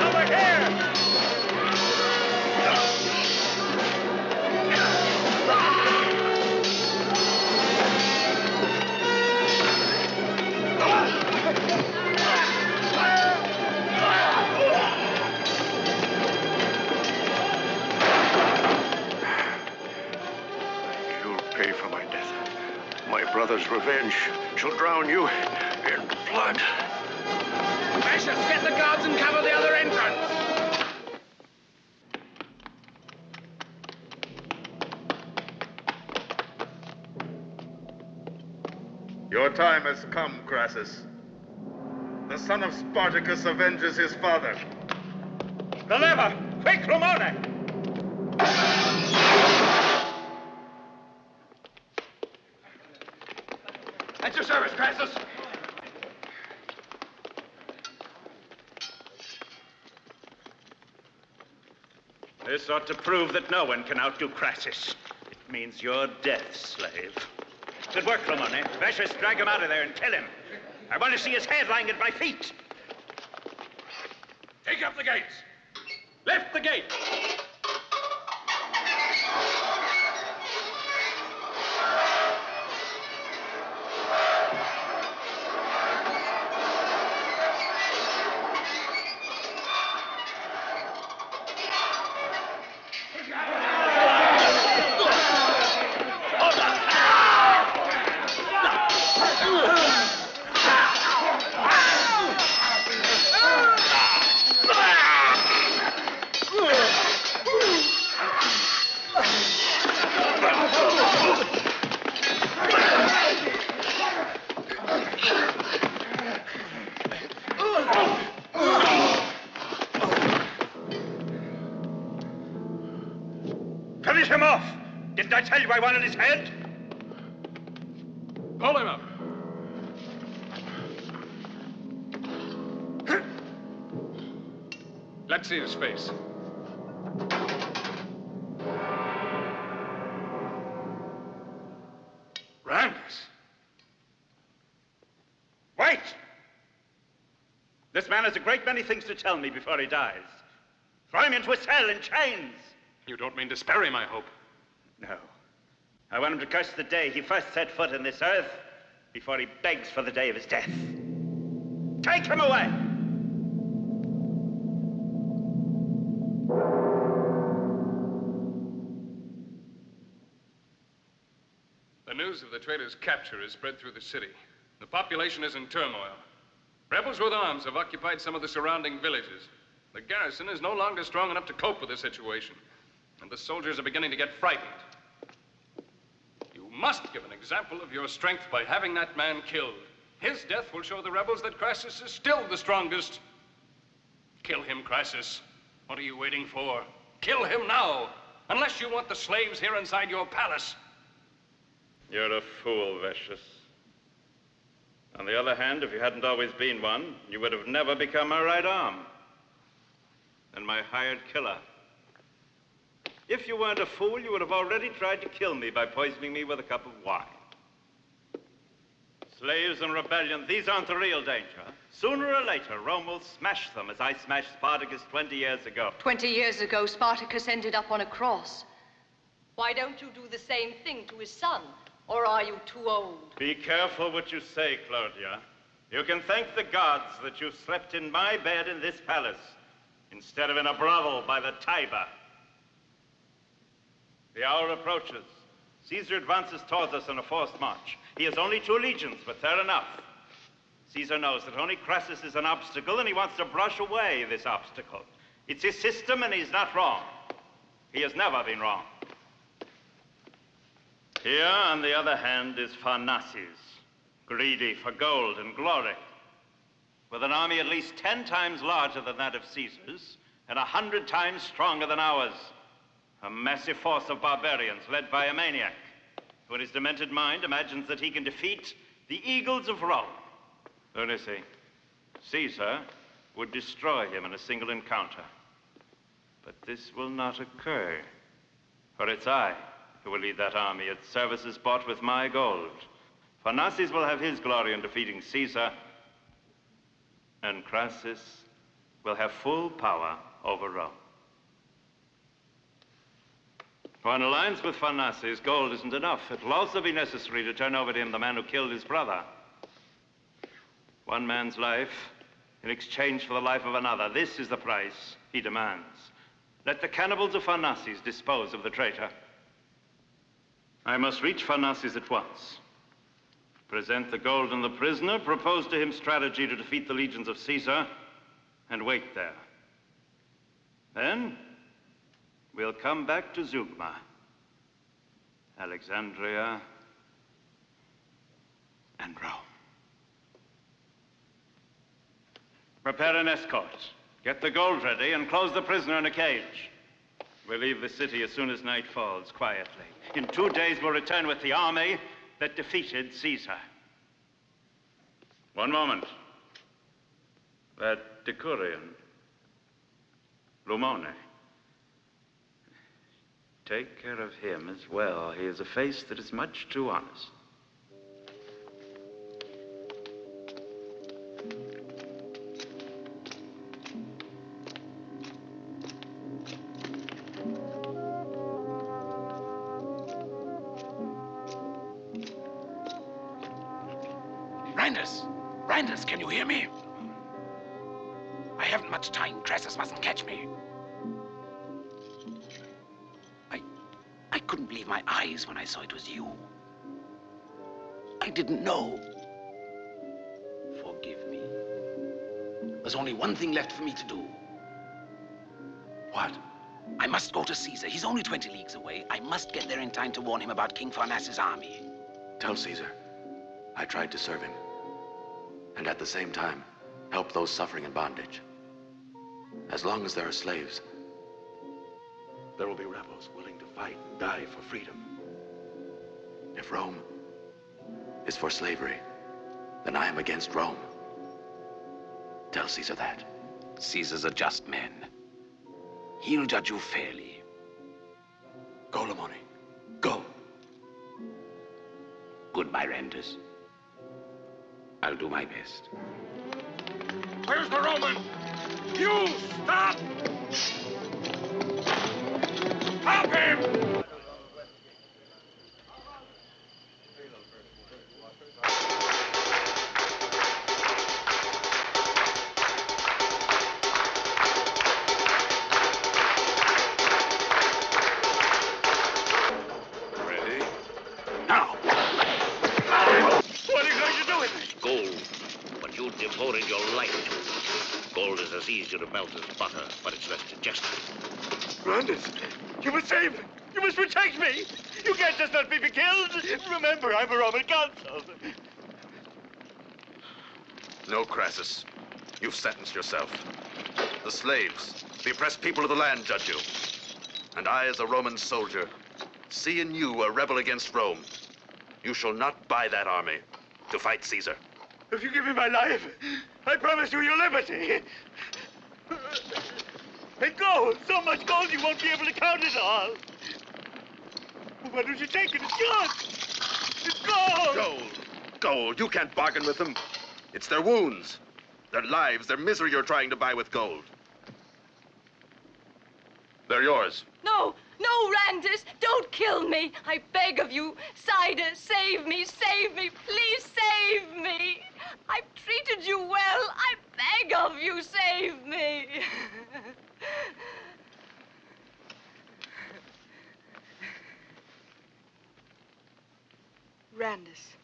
Over here! You'll pay for my death. My brother's revenge shall drown you in blood. Measures, get the guards and cover the other entrance! Your time has come, Crassus. The son of Spartacus avenges his father. The lever! Quick, Romone! At your service, Crassus. This ought to prove that no one can outdo Crassus. It means your death, slave. Good work, Romone. Vecious, drag him out of there and kill him. I want to see his head lying at my feet. Take up the gates! Lift the gate! Finish him off! Didn't I tell you I wanted his head? Pull him up. Let's see his face. Randus. Wait! This man has a great many things to tell me before he dies. Throw him into a cell in chains. You don't mean to spare him, I hope. No. I want him to curse the day he first set foot in this earth before he begs for the day of his death. Take him away! The news of the traitor's capture has spread through the city. The population is in turmoil. Rebels with arms have occupied some of the surrounding villages. The garrison is no longer strong enough to cope with the situation, and the soldiers are beginning to get frightened. You must give an example of your strength by having that man killed. His death will show the rebels that Crassus is still the strongest. Kill him, Crassus. What are you waiting for? Kill him now, unless you want the slaves here inside your palace. You're a fool, Vicious. On the other hand, if you hadn't always been one, you would have never become my right arm and my hired killer. If you weren't a fool, you would have already tried to kill me by poisoning me with a cup of wine. Slaves and rebellion, these aren't the real danger. Sooner or later, Rome will smash them as I smashed Spartacus 20 years ago. 20 years ago, Spartacus ended up on a cross. Why don't you do the same thing to his son? Or are you too old? Be careful what you say, Claudia. You can thank the gods that you slept in my bed in this palace instead of in a brothel by the Tiber. The hour approaches. Caesar advances towards us on a forced march. He has only 2 legions, but they're enough. Caesar knows that only Crassus is an obstacle, and he wants to brush away this obstacle. It's his system, and he's not wrong. He has never been wrong. Here, on the other hand, is Pharnaces, greedy for gold and glory. With an army at least 10 times larger than that of Caesar's, and 100 times stronger than ours. A massive force of barbarians led by a maniac, who in his demented mind imagines that he can defeat the eagles of Rome. Only see, Caesar would destroy him in a single encounter. But this will not occur, for it's I who will lead that army, its services bought with my gold. Pharnaces will have his glory in defeating Caesar, and Crassus will have full power over Rome. For an alliance with Pharnaces, gold isn't enough. It will also be necessary to turn over to him the man who killed his brother. One man's life in exchange for the life of another. This is the price he demands. Let the cannibals of Pharnaces dispose of the traitor. I must reach Pharnaces at once. Present the gold and the prisoner, propose to him strategy to defeat the legions of Caesar, and wait there. Then, we'll come back to Zeugma, Alexandria, and Rome. Prepare an escort. Get the gold ready and close the prisoner in a cage. We'll leave the city as soon as night falls, quietly. In 2 days, we'll return with the army that defeated Caesar. One moment. That Decurion, Lumone. Take care of him as well. He has a face that is much too honest. Randus, can you hear me? I haven't much time. Crassus mustn't catch me. I couldn't believe my eyes when I saw it was you. I didn't know. Forgive me. There's only one thing left for me to do. What? I must go to Caesar. He's only 20 leagues away. I must get there in time to warn him about King Pharnaces' army. Tell Caesar I tried to serve him. And at the same time, help those suffering in bondage. As long as there are slaves, there will be rebels willing to fight and die for freedom. If Rome is for slavery, then I am against Rome. Tell Caesar that. Caesar's a just man. He'll judge you fairly. Go, Lamoni. Go. Goodbye, Randus. I'll do my best. Where's the Roman? You stop! Stop him! Ready? Now! What are you going to do with me? Gold. But you devoted your life to it. Gold is as easy to melt as butter, but it's less digested. Randus, you must save me. You must protect me. You can't just let me be killed. Remember, I'm a Roman consul. No, Crassus. You've sentenced yourself. The slaves, the oppressed people of the land judge you. And I, as a Roman soldier, see in you a rebel against Rome. You shall not buy that army to fight Caesar. If you give me my life, I promise you your liberty. And gold, so much gold you won't be able to count it all. Why don't you take it? It's yours. It's gold. Gold. Gold. You can't bargain with them. It's their wounds, their lives, their misery you're trying to buy with gold. They're yours. No, no, Randus, don't kill me. I beg of you. Cider, save me, please save me. I've treated you well. I beg of you, save me. Randus.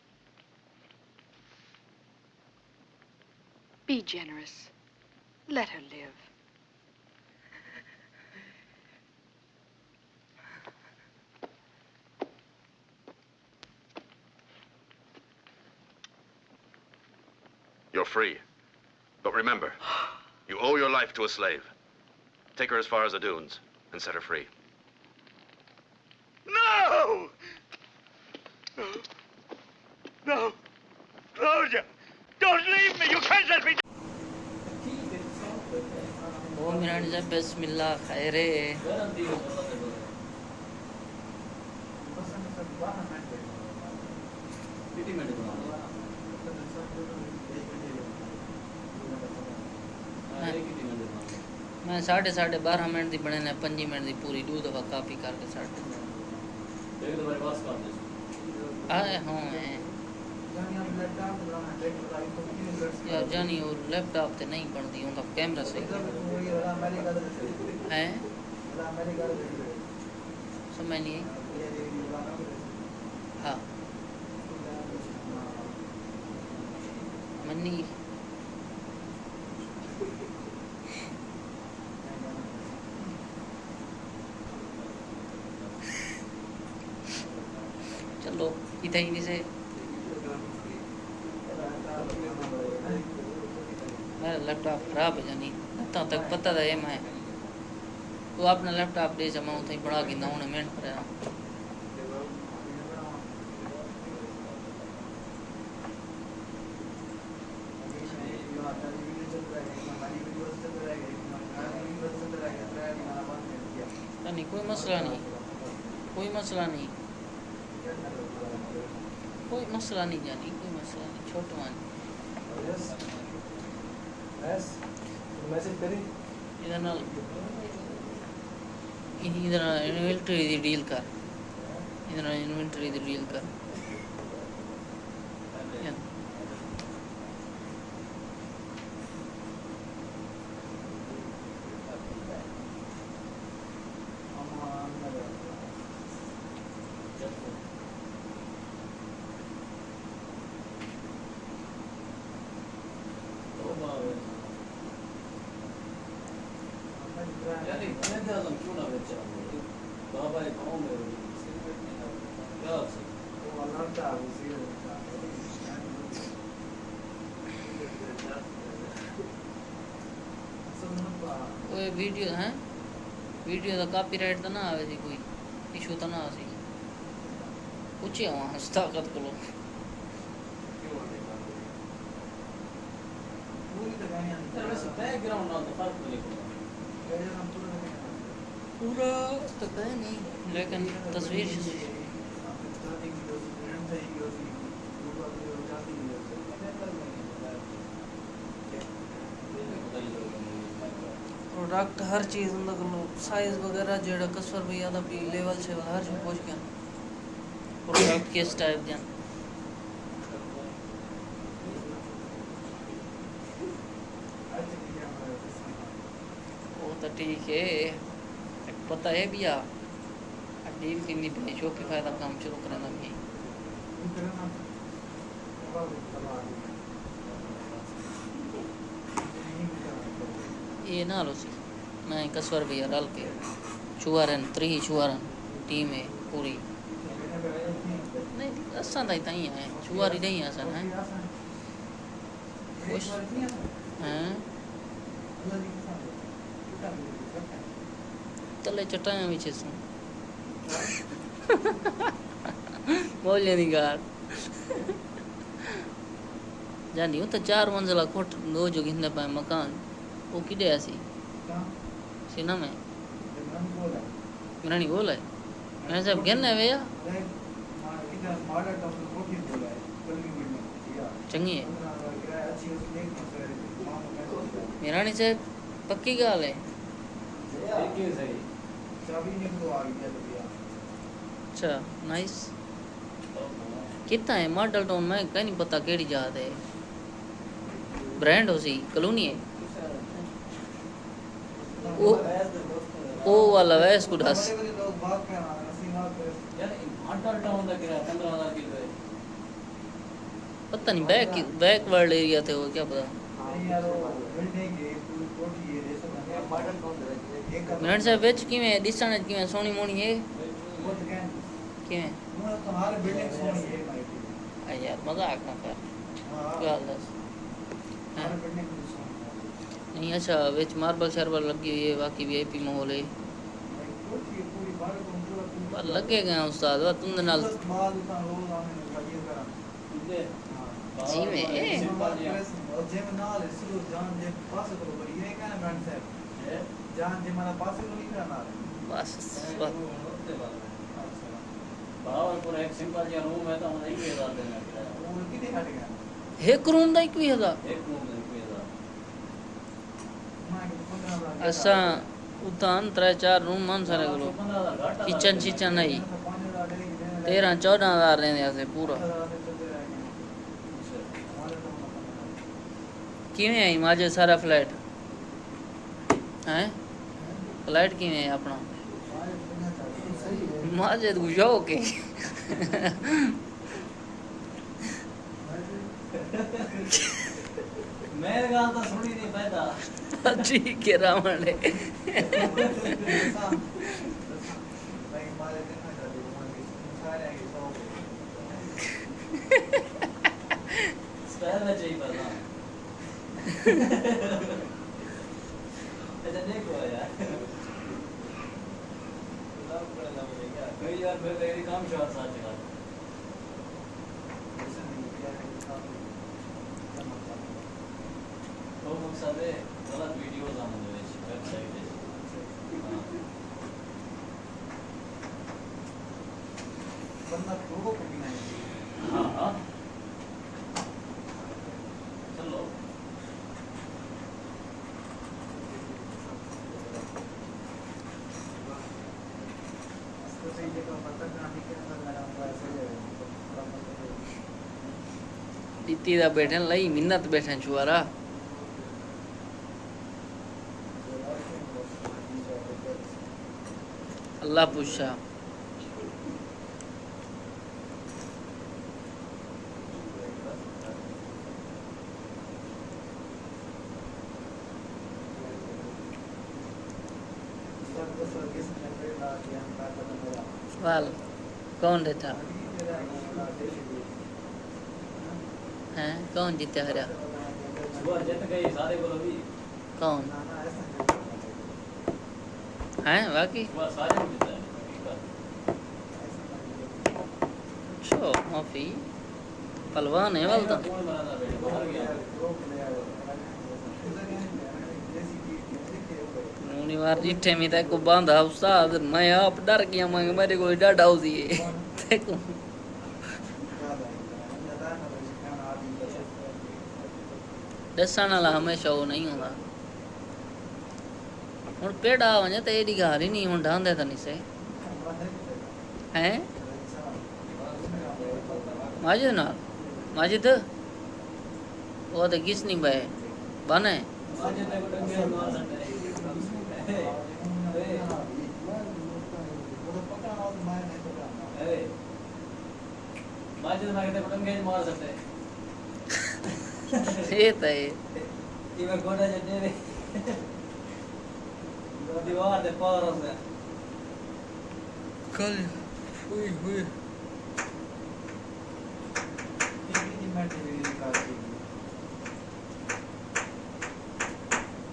Be generous. Let her live. You're free. But remember, you owe your life to a slave. Take her as far as the dunes and set her free. No! No. No. Claudia, don't leave me. You can't let me. 2 minute जब बिस्मिल्लाह खैरे मैं 12:30 minute दी बने ने 5 minute दी पूरी 2 दफा copy करके साढ़े आए हाँ यार जानी और लैपटॉप ते नहीं बनती उनका कैमरा सही है समझ नहीं आई हाँ मनी चलो इतना ही से मेरा लैपटॉप खराब है जानी इतना तक पता था ये मैं तो अपना लैपटॉप दे जमा उतना ही बड़ा कि ना उन्हें मिनट पर नहीं कोई मसला नहीं कोई मसला नहीं कोई मसला नहीं जानी कोई मसला नहीं छोटो मान इधर इन्वेंटरी दी डील कर इधर इन्वेंटरी दी डील कर वीडियो है वीडियो का कॉपीराइट तो ना आवे जी कोई इशू तो ना सी पूछे वहाँ ताकत को लो पूरा तो कहीं नहीं लेकिन तस्वीर प्रोडक्ट हर चीज़ मतलब साइज वगैरह जेड़ा कसर भी ज़्यादा भी लेवल से हर चीज़ पूछ के प्रोडक्ट किस टाइप के वो तो ठीक है पता है भैया डील कितनी बनी शॉपिफाई का काम शुरू करना भी ये ना लो सी मैं कसवर भैया डाल के छुआरन 3 छुआरन टीम है पूरी नहीं असा तो ही है छुआरी नहीं असन है खुश हैं तले चटाया पीछे से बोलिए नहीं गार जानी हूँ तो 4 मंजिला कोठ 2 जो गिनने पाए मकान वो किधे ऐसी सीना में मेरा नहीं बोला है मैंने सब गिनना है भैया चंगी है मेरा नहीं से पक्की गाल है अच्छा नाइस कितना है मॉडल टाउन में कहीं नहीं पता केड़ी याद है ब्रांड हो सी कॉलोनी है ओ वाला वैस को दस पता नहीं बैक वर्ल्ड एरिया थे वो क्या पता मिनट से बेच किवें दिसण किवें सोनी मोनी है किवें तुम्हारे बिल्डिंग सोनी है यार मजाक ना कर क्या हाल है नहीं अच्छा बेच मार्बल शर्बल लगी हुई है बाकी वीआईपी माहौल है लगे गए उस्ताद तुम नाल जी में जान जे माना पास को नहीं करना बस बावलपुर एक सिंपल जी रूम है तो हम नहीं भेजा देना वो कितने हट गया एक रूम दा 21000 एक रूम दा 21000 असा उतान 3-4 रूम मान सारे को किचन चिचन नहीं 13-14 हजार रहने से पूरा किवें आई माजे सारा फ्लैट हैं फ्लैट किवें है अपना माजे तू शौक है मेरे गाल तो सुनी नहीं पैदा ठीक है रावण ने स्टाइल में चाहिए पता ऐसा देखो यार कई यार मेरे काम शॉट साथ चला तो मकसद है गलत वीडियोस आने दे वेबसाइट है बंदा लोगो को भी नहीं हां हां चलो दीती दा बैठन लई मिन्नत बैठन छुआरा अल्लाह पूछा वाल कौन रहता हैं कौन जीता हरा कौन हैं बाकी माफी पहलवान है वाल तो बार जिठे में तक को बांधा उस्ताद मैं आप डर गया मैं मेरे को डाटा उसी देखो दसण वाला हमेशा वो नहीं होता हुण पेड़ा वने ते एडी गाल ही नहीं हुण ढांदे तो नहीं से हैं माजिद नाल माजिद वो तो किस नहीं बे बने माजिद मांगते पटंगे मार सकते ये तो है कि मैं गोड़ा जटे रे दीवार दे पार से कल हुई कितनी मिनट भी निकाल दी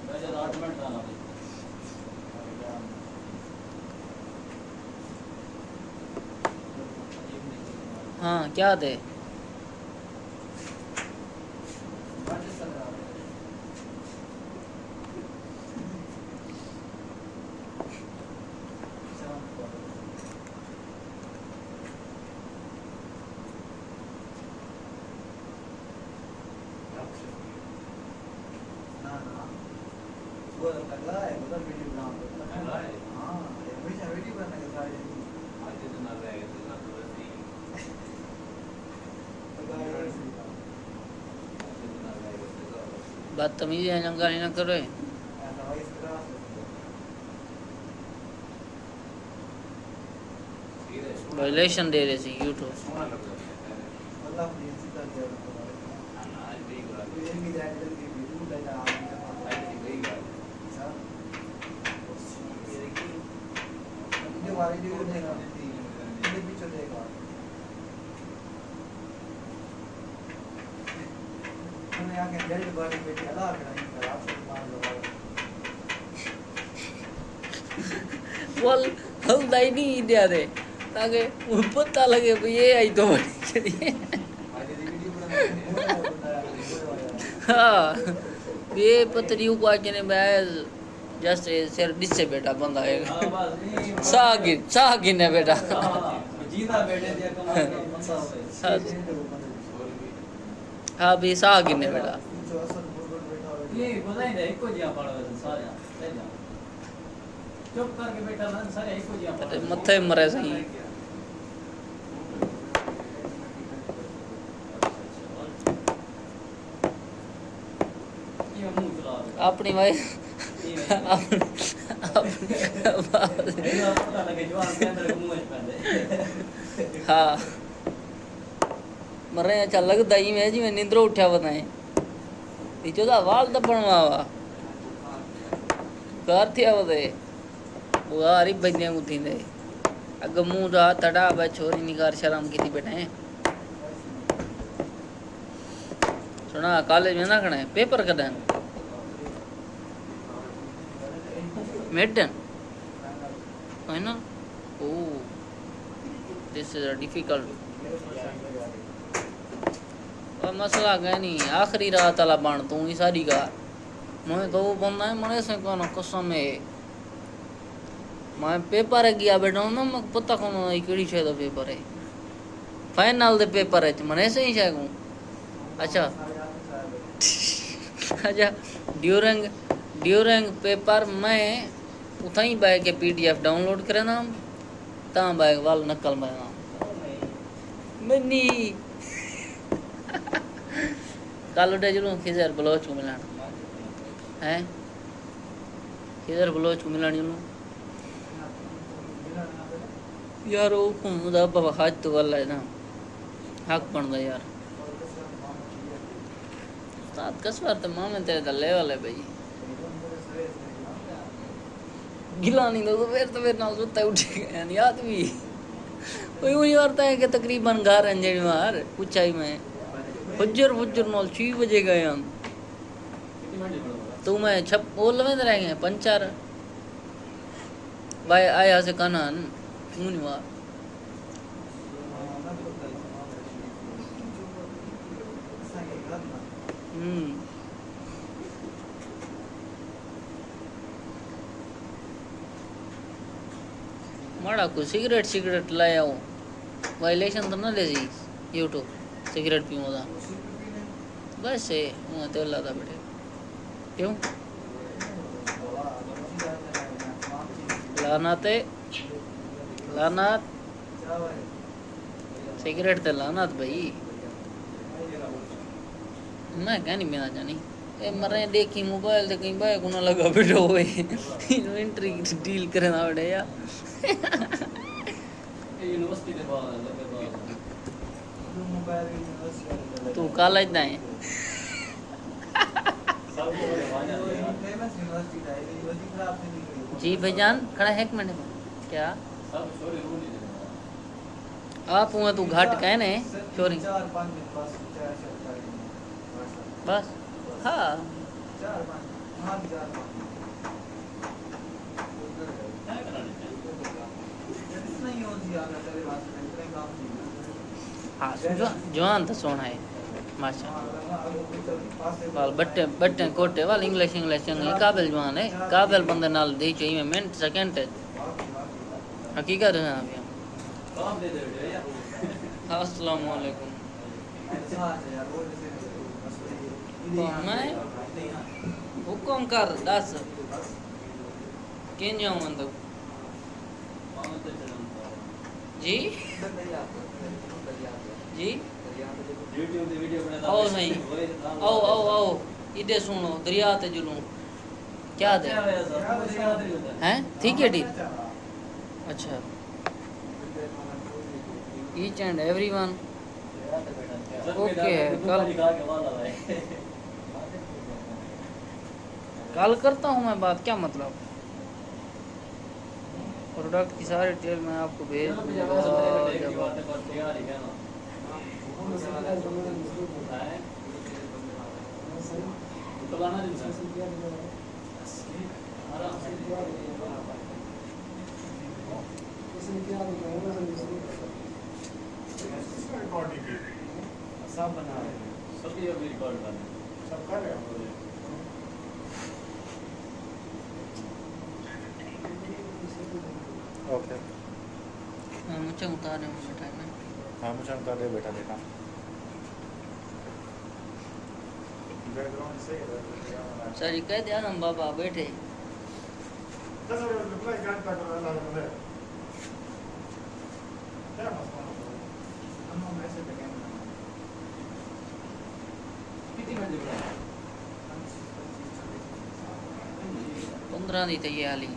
वैसे 8 मिनट डाला भाई हाँ क्या दे बदतमीजी जंगाली ना करो वायलेशन दे रहे थे यूट्यूब बोल हल्दा ही नहीं दिया दे ताकि वो पता लगे भाई ये आई तो चलिए हाँ ये पतरी को आके मैं जैसे सिर डिस्से बेटा बंदा है सागिन है बेटा जीता बेटे दिया कमाल हाँ भी सागिन है बेटा ये बोलाई दे एको जिया पड़ सारे ले जा चुप करके बैठा ना सारे एको जिया पड़ मथे मरे सही ये मुंह चला अपनी भाई हाँ मरे अच्छा लगता ही मैं जी मैं नींदरो उठा बताए चौदह वाल दबण वा घर थी आवदे वो हरी बंदियां को थींदे अग मुंह दा तड़ा बे छोरी निकार शर्म की थी बैठे सुना कॉलेज में ना खणे पेपर कदन मेडन फाइनल ओ दिस इज अ डिफिकल्ट और मसला गया नहीं आखिरी रात वाला बन तू ही सारी का मैं तो बंदा है मने से कौन कसम है मैं पेपर गया बैठा हूं ना मैं पता कौन है केड़ी छे तो पेपर है फाइनल दे पेपर है मने से ही छे अच्छा अच्छा ड्यूरिंग पेपर मैं उथाई बैग के पीडीएफ डाउनलोड करे ना ता बैग वाल नकल में मनी कल उठे चलो खिजर बलोच को मिलाना है खिजर बलोच को मिलानी चलो यार वो कुंदा बाबा हाथ तो वाला है ना हक बनदा यार सात कसवार तो मामे तेरे दल्ले वाले भाई गिला नहीं तो फिर ना सुता उठे गए याद भी कोई वही वार्ता है कि तकरीबन घर अंजनी मार ऊंचाई में फज्जर नॉल 6 बजे गए हम तो मैं छप बोल में रह गए पंचर भाई आया से कनान मुनिवा माड़ा को सिगरेट लाया हूँ वायलेशन तो ना ले जी यूट्यूब सिगरेट पीऊँ था बस है मुँह तो लाता बैठे क्यों लानात सिगरेट ते लानात भाई मैं क्या नहीं मेरा जानी ए मरे देखी मोबाइल ते कहीं बाय को ना लगा बैठो हुए इन्वेंटरी डील करना पड़े या यूनिवर्सिटी के बाद तू कॉलेज ना है जी भाईजान खड़ा है एक मिनट क्या आप हुआ तू घाट कह ने चोरी बस हाँ हाँ जवान तो सोना है माशा वाल बट्टे कोटे वाल इंग्लिश चंगी काबिल जवान है काबिल बंदे नाल दी चाहिए मिनट सेकंड है हकीकत है ना अस्सलाम वालेकुम मैं हुक्म कर दस किन जाऊं अंदर जी जी आओ नहीं आओ इधर सुनो दरिया ते जुलूं क्या दे हैं ठीक है ठीक अच्छा ईच एंड एवरीवन ओके कल करता हूँ मैं बात क्या मतलब प्रोडक्ट की सारी डिटेल मैं आपको भेज सब बना रहे हैं सभी अभी रिकॉर्ड कर रहे हैं सब कर रहे हैं ओके मुझे उतार रहे बेटा मैं हाँ मुझे उतार दे बेटा देखा सर ये कह दिया हम बाबा बैठे पंद्रह दी थी ये हाली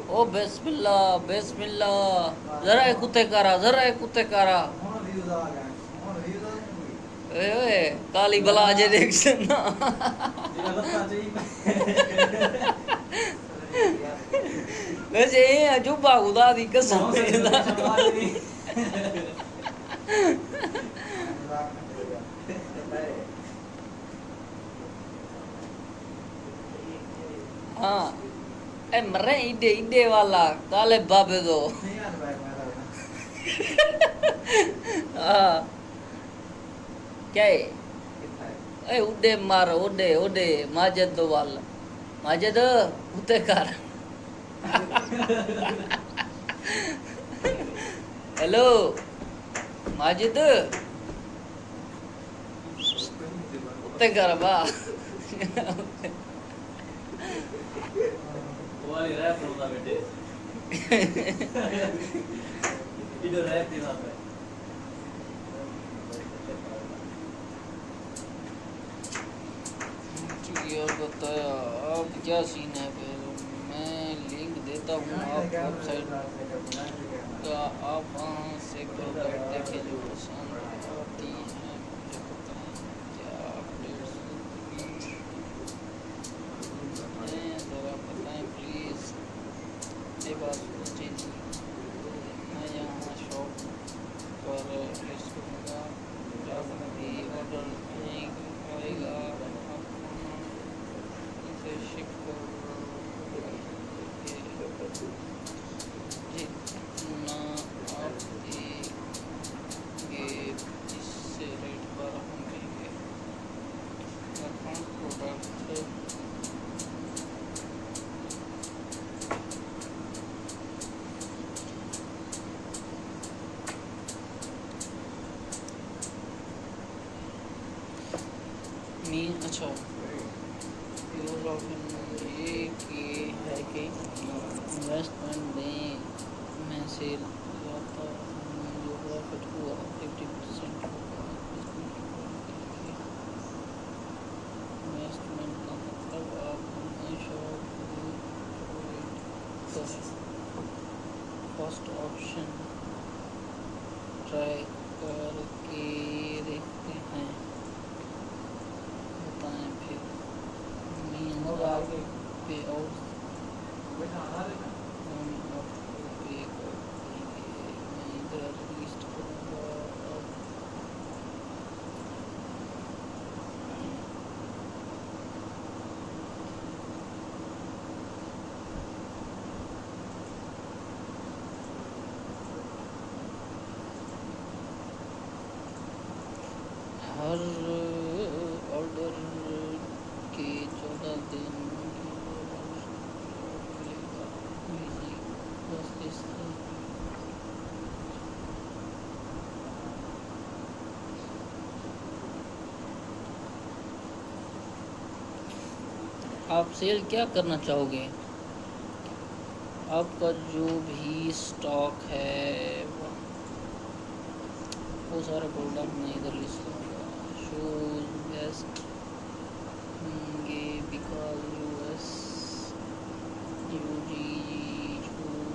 ओ बिस्मिल्लाह जरा कुत्ते कारा ओए काली बला जे देख ना वैसे ये अजूबा खुदा दी कसम हाँ ए मरे इडे वाला काले बाबे दो हाँ क्या है ए उडे मार उडे माजिद दो वाला माजिद उते कर हेलो माजिद उते कर बा वाली रैप होता बेटे इधर रैप ही ना पे और बताया आप क्या सीन है फिर मैं लिंक देता हूँ आप वेबसाइट का आप वहाँ से प्रोडक्ट देखे जो पसंद आती है मुझे बताएं क्या अपडेट्स ज़रा बताएं प्लीज़ ये बात सोचिए मैं यहाँ शॉप पर लिस्ट करूँगा जब भी ऑर्डर नहीं आएगा इसे शिप जितना आप अच्छा ये है कि इन्वेस्टमेंट में से ज़्यादा जो प्रॉफिट हुआ 50% इन्वेस्टमेंट का मतलब आप हमेशा फर्स्ट ऑप्शन ट्राई करके देखते हैं, बताएं फिर पे और मैं इधर लिस्ट करूँगा हर ऑर्डर के 14 दिन मिलेगा। बस इस आप सेल क्या करना चाहोगे? आपका जो भी स्टॉक है वो सारे प्रोडक्ट में इधर लिस्ट करूँगा। शूज बेस्ट होंगे बिकॉज यूएस यूजी शूज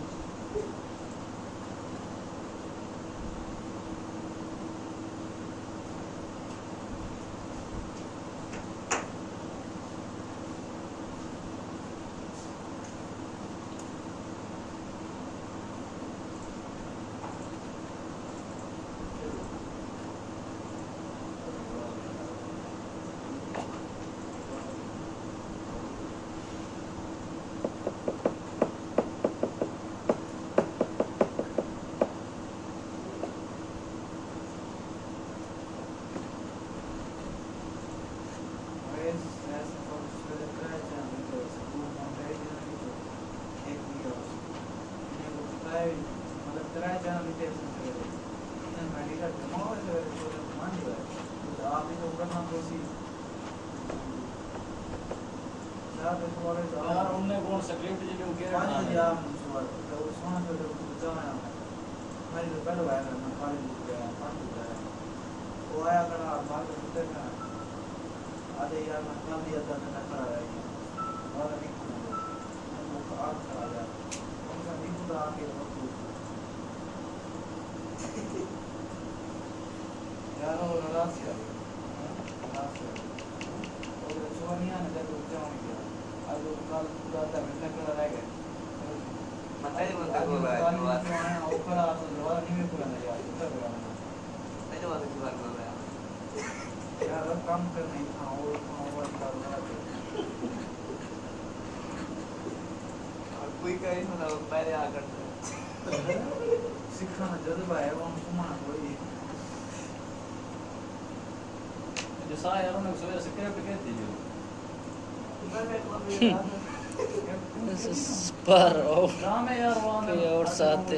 और साथ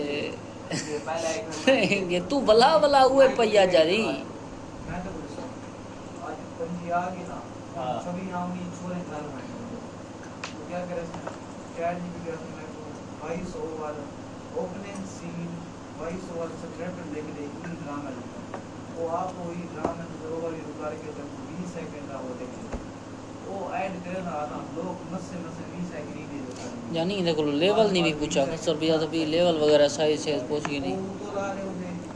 ये तू भला भला हुए पैया जारी ओपनिंग सीन वॉइस ओवर से ट्रैप लेके दे इन ड्रामा वो आप वही ड्रामा बरोबर ही रुका के जब 20 सेकंड का वो देखें वो ऐड करे ना आना लोग मस्से 20 सेकंड ही दे देता है यानी देखो लेवल नहीं भी पूछा सर भैया तो भी लेवल वगैरह सही से पूछ ही नहीं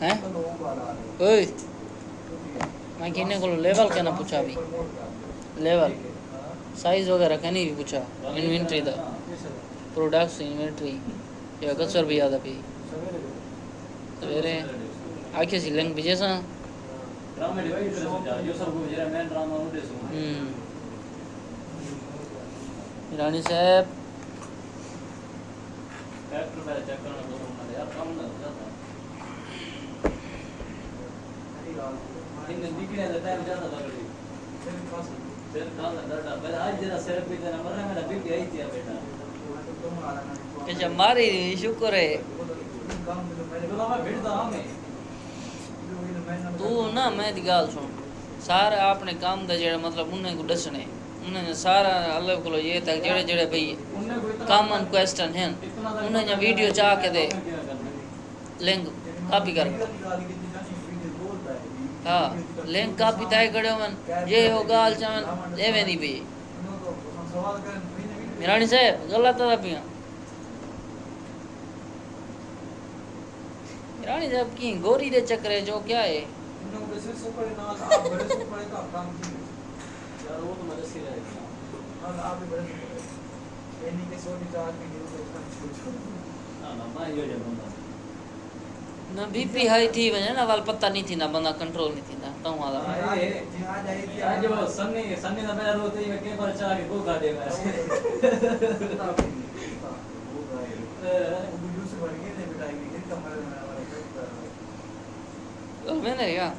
हैं ओए मैं कहने को लेवल क्या ना पूछा भी लेवल साइज वगैरह क्या नहीं भी पूछा इन्वेंटरी दा प्रोडक्ट्स इन्वेंटरी या कसर भी याद अभी सवेरे आखे सी लिंक भेजे सा ड्रामा डिवाइड जो सब को जरा मेन ड्रामा उठे सो रानी साहब कैरेक्टर पे चेक करना तो ना यार काम ना जाता दिन निकले तो टाइम जाता था बड़ी फिर काम ना पहले आज जरा सिर पे जना मरना मेरा बीपी आई थी बेटा के जमारी शुक्र है तो मैं भिड़दा हमें तू ना मैं दी गाल सुन सारा अपने काम दा जेड़ा मतलब उन्हें को दसने उन्हें सारा अलग को ये तक जेड़े जेड़े भाई कॉमन क्वेश्चन हैं उन्हें जो वीडियो चाह के दे लिंक कॉपी कर हाँ लिंक कॉपी ताई कड़े मन ये हो गाल चमन एवे दी भी रानी साहब गलत था पिया रानी साहब की गोरी दे चक्रे जो क्या है ना बीपी हाई थी वने ना वाल पता नहीं थी ना बंदा कंट्रोल नहीं थी ना तो वाला आज वो सन्नी ना मेरा रोते ही मैं के बार चाह के भूखा दे मैं मैंने क्या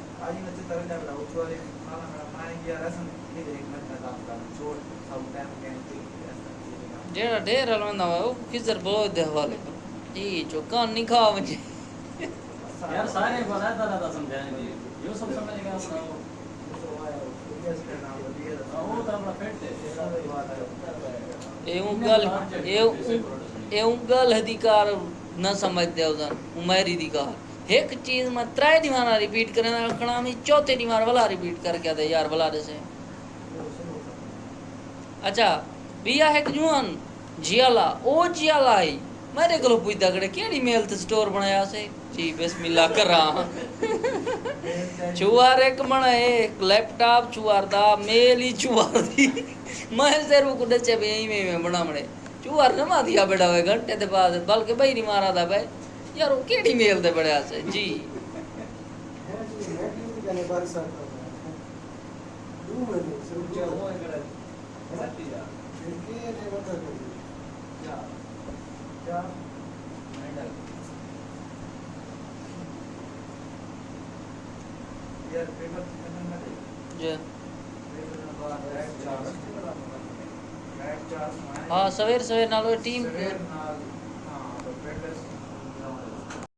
जेड़ा ढेर हलवंदा वो किधर बोल दे वाले ई जो कान नहीं खा मुझे यार सारे बनाता रहता समझाने यो सब समझेगा अपना वो तो अपना पेट है ए उंगल अधिकार न समझते उधर उमेरी अधिकार एक चीज में त्रै दीवाना रिपीट करने रखना में चौथे दीवार वाला रिपीट करके दे यार वाला से अच्छा बिया है जुआन जियाला ओ जियाला आई मेरे को पूछदा करे केड़ी मेल ते स्टोर बनाया से जी बिस्मिल्लाह कर रहा चुआर एक बना एक लैपटॉप चुआर दा मेल ही चुआर दी मैं जरूर को दचे बे में बना मणे चुआर न मा दिया बेटा वे घंटे दे बाद बल्कि भाई नहीं मारा था भाई यार वो केड़ी मेल दे बड़या से जी हाँ सवेर सवेर नालो टीम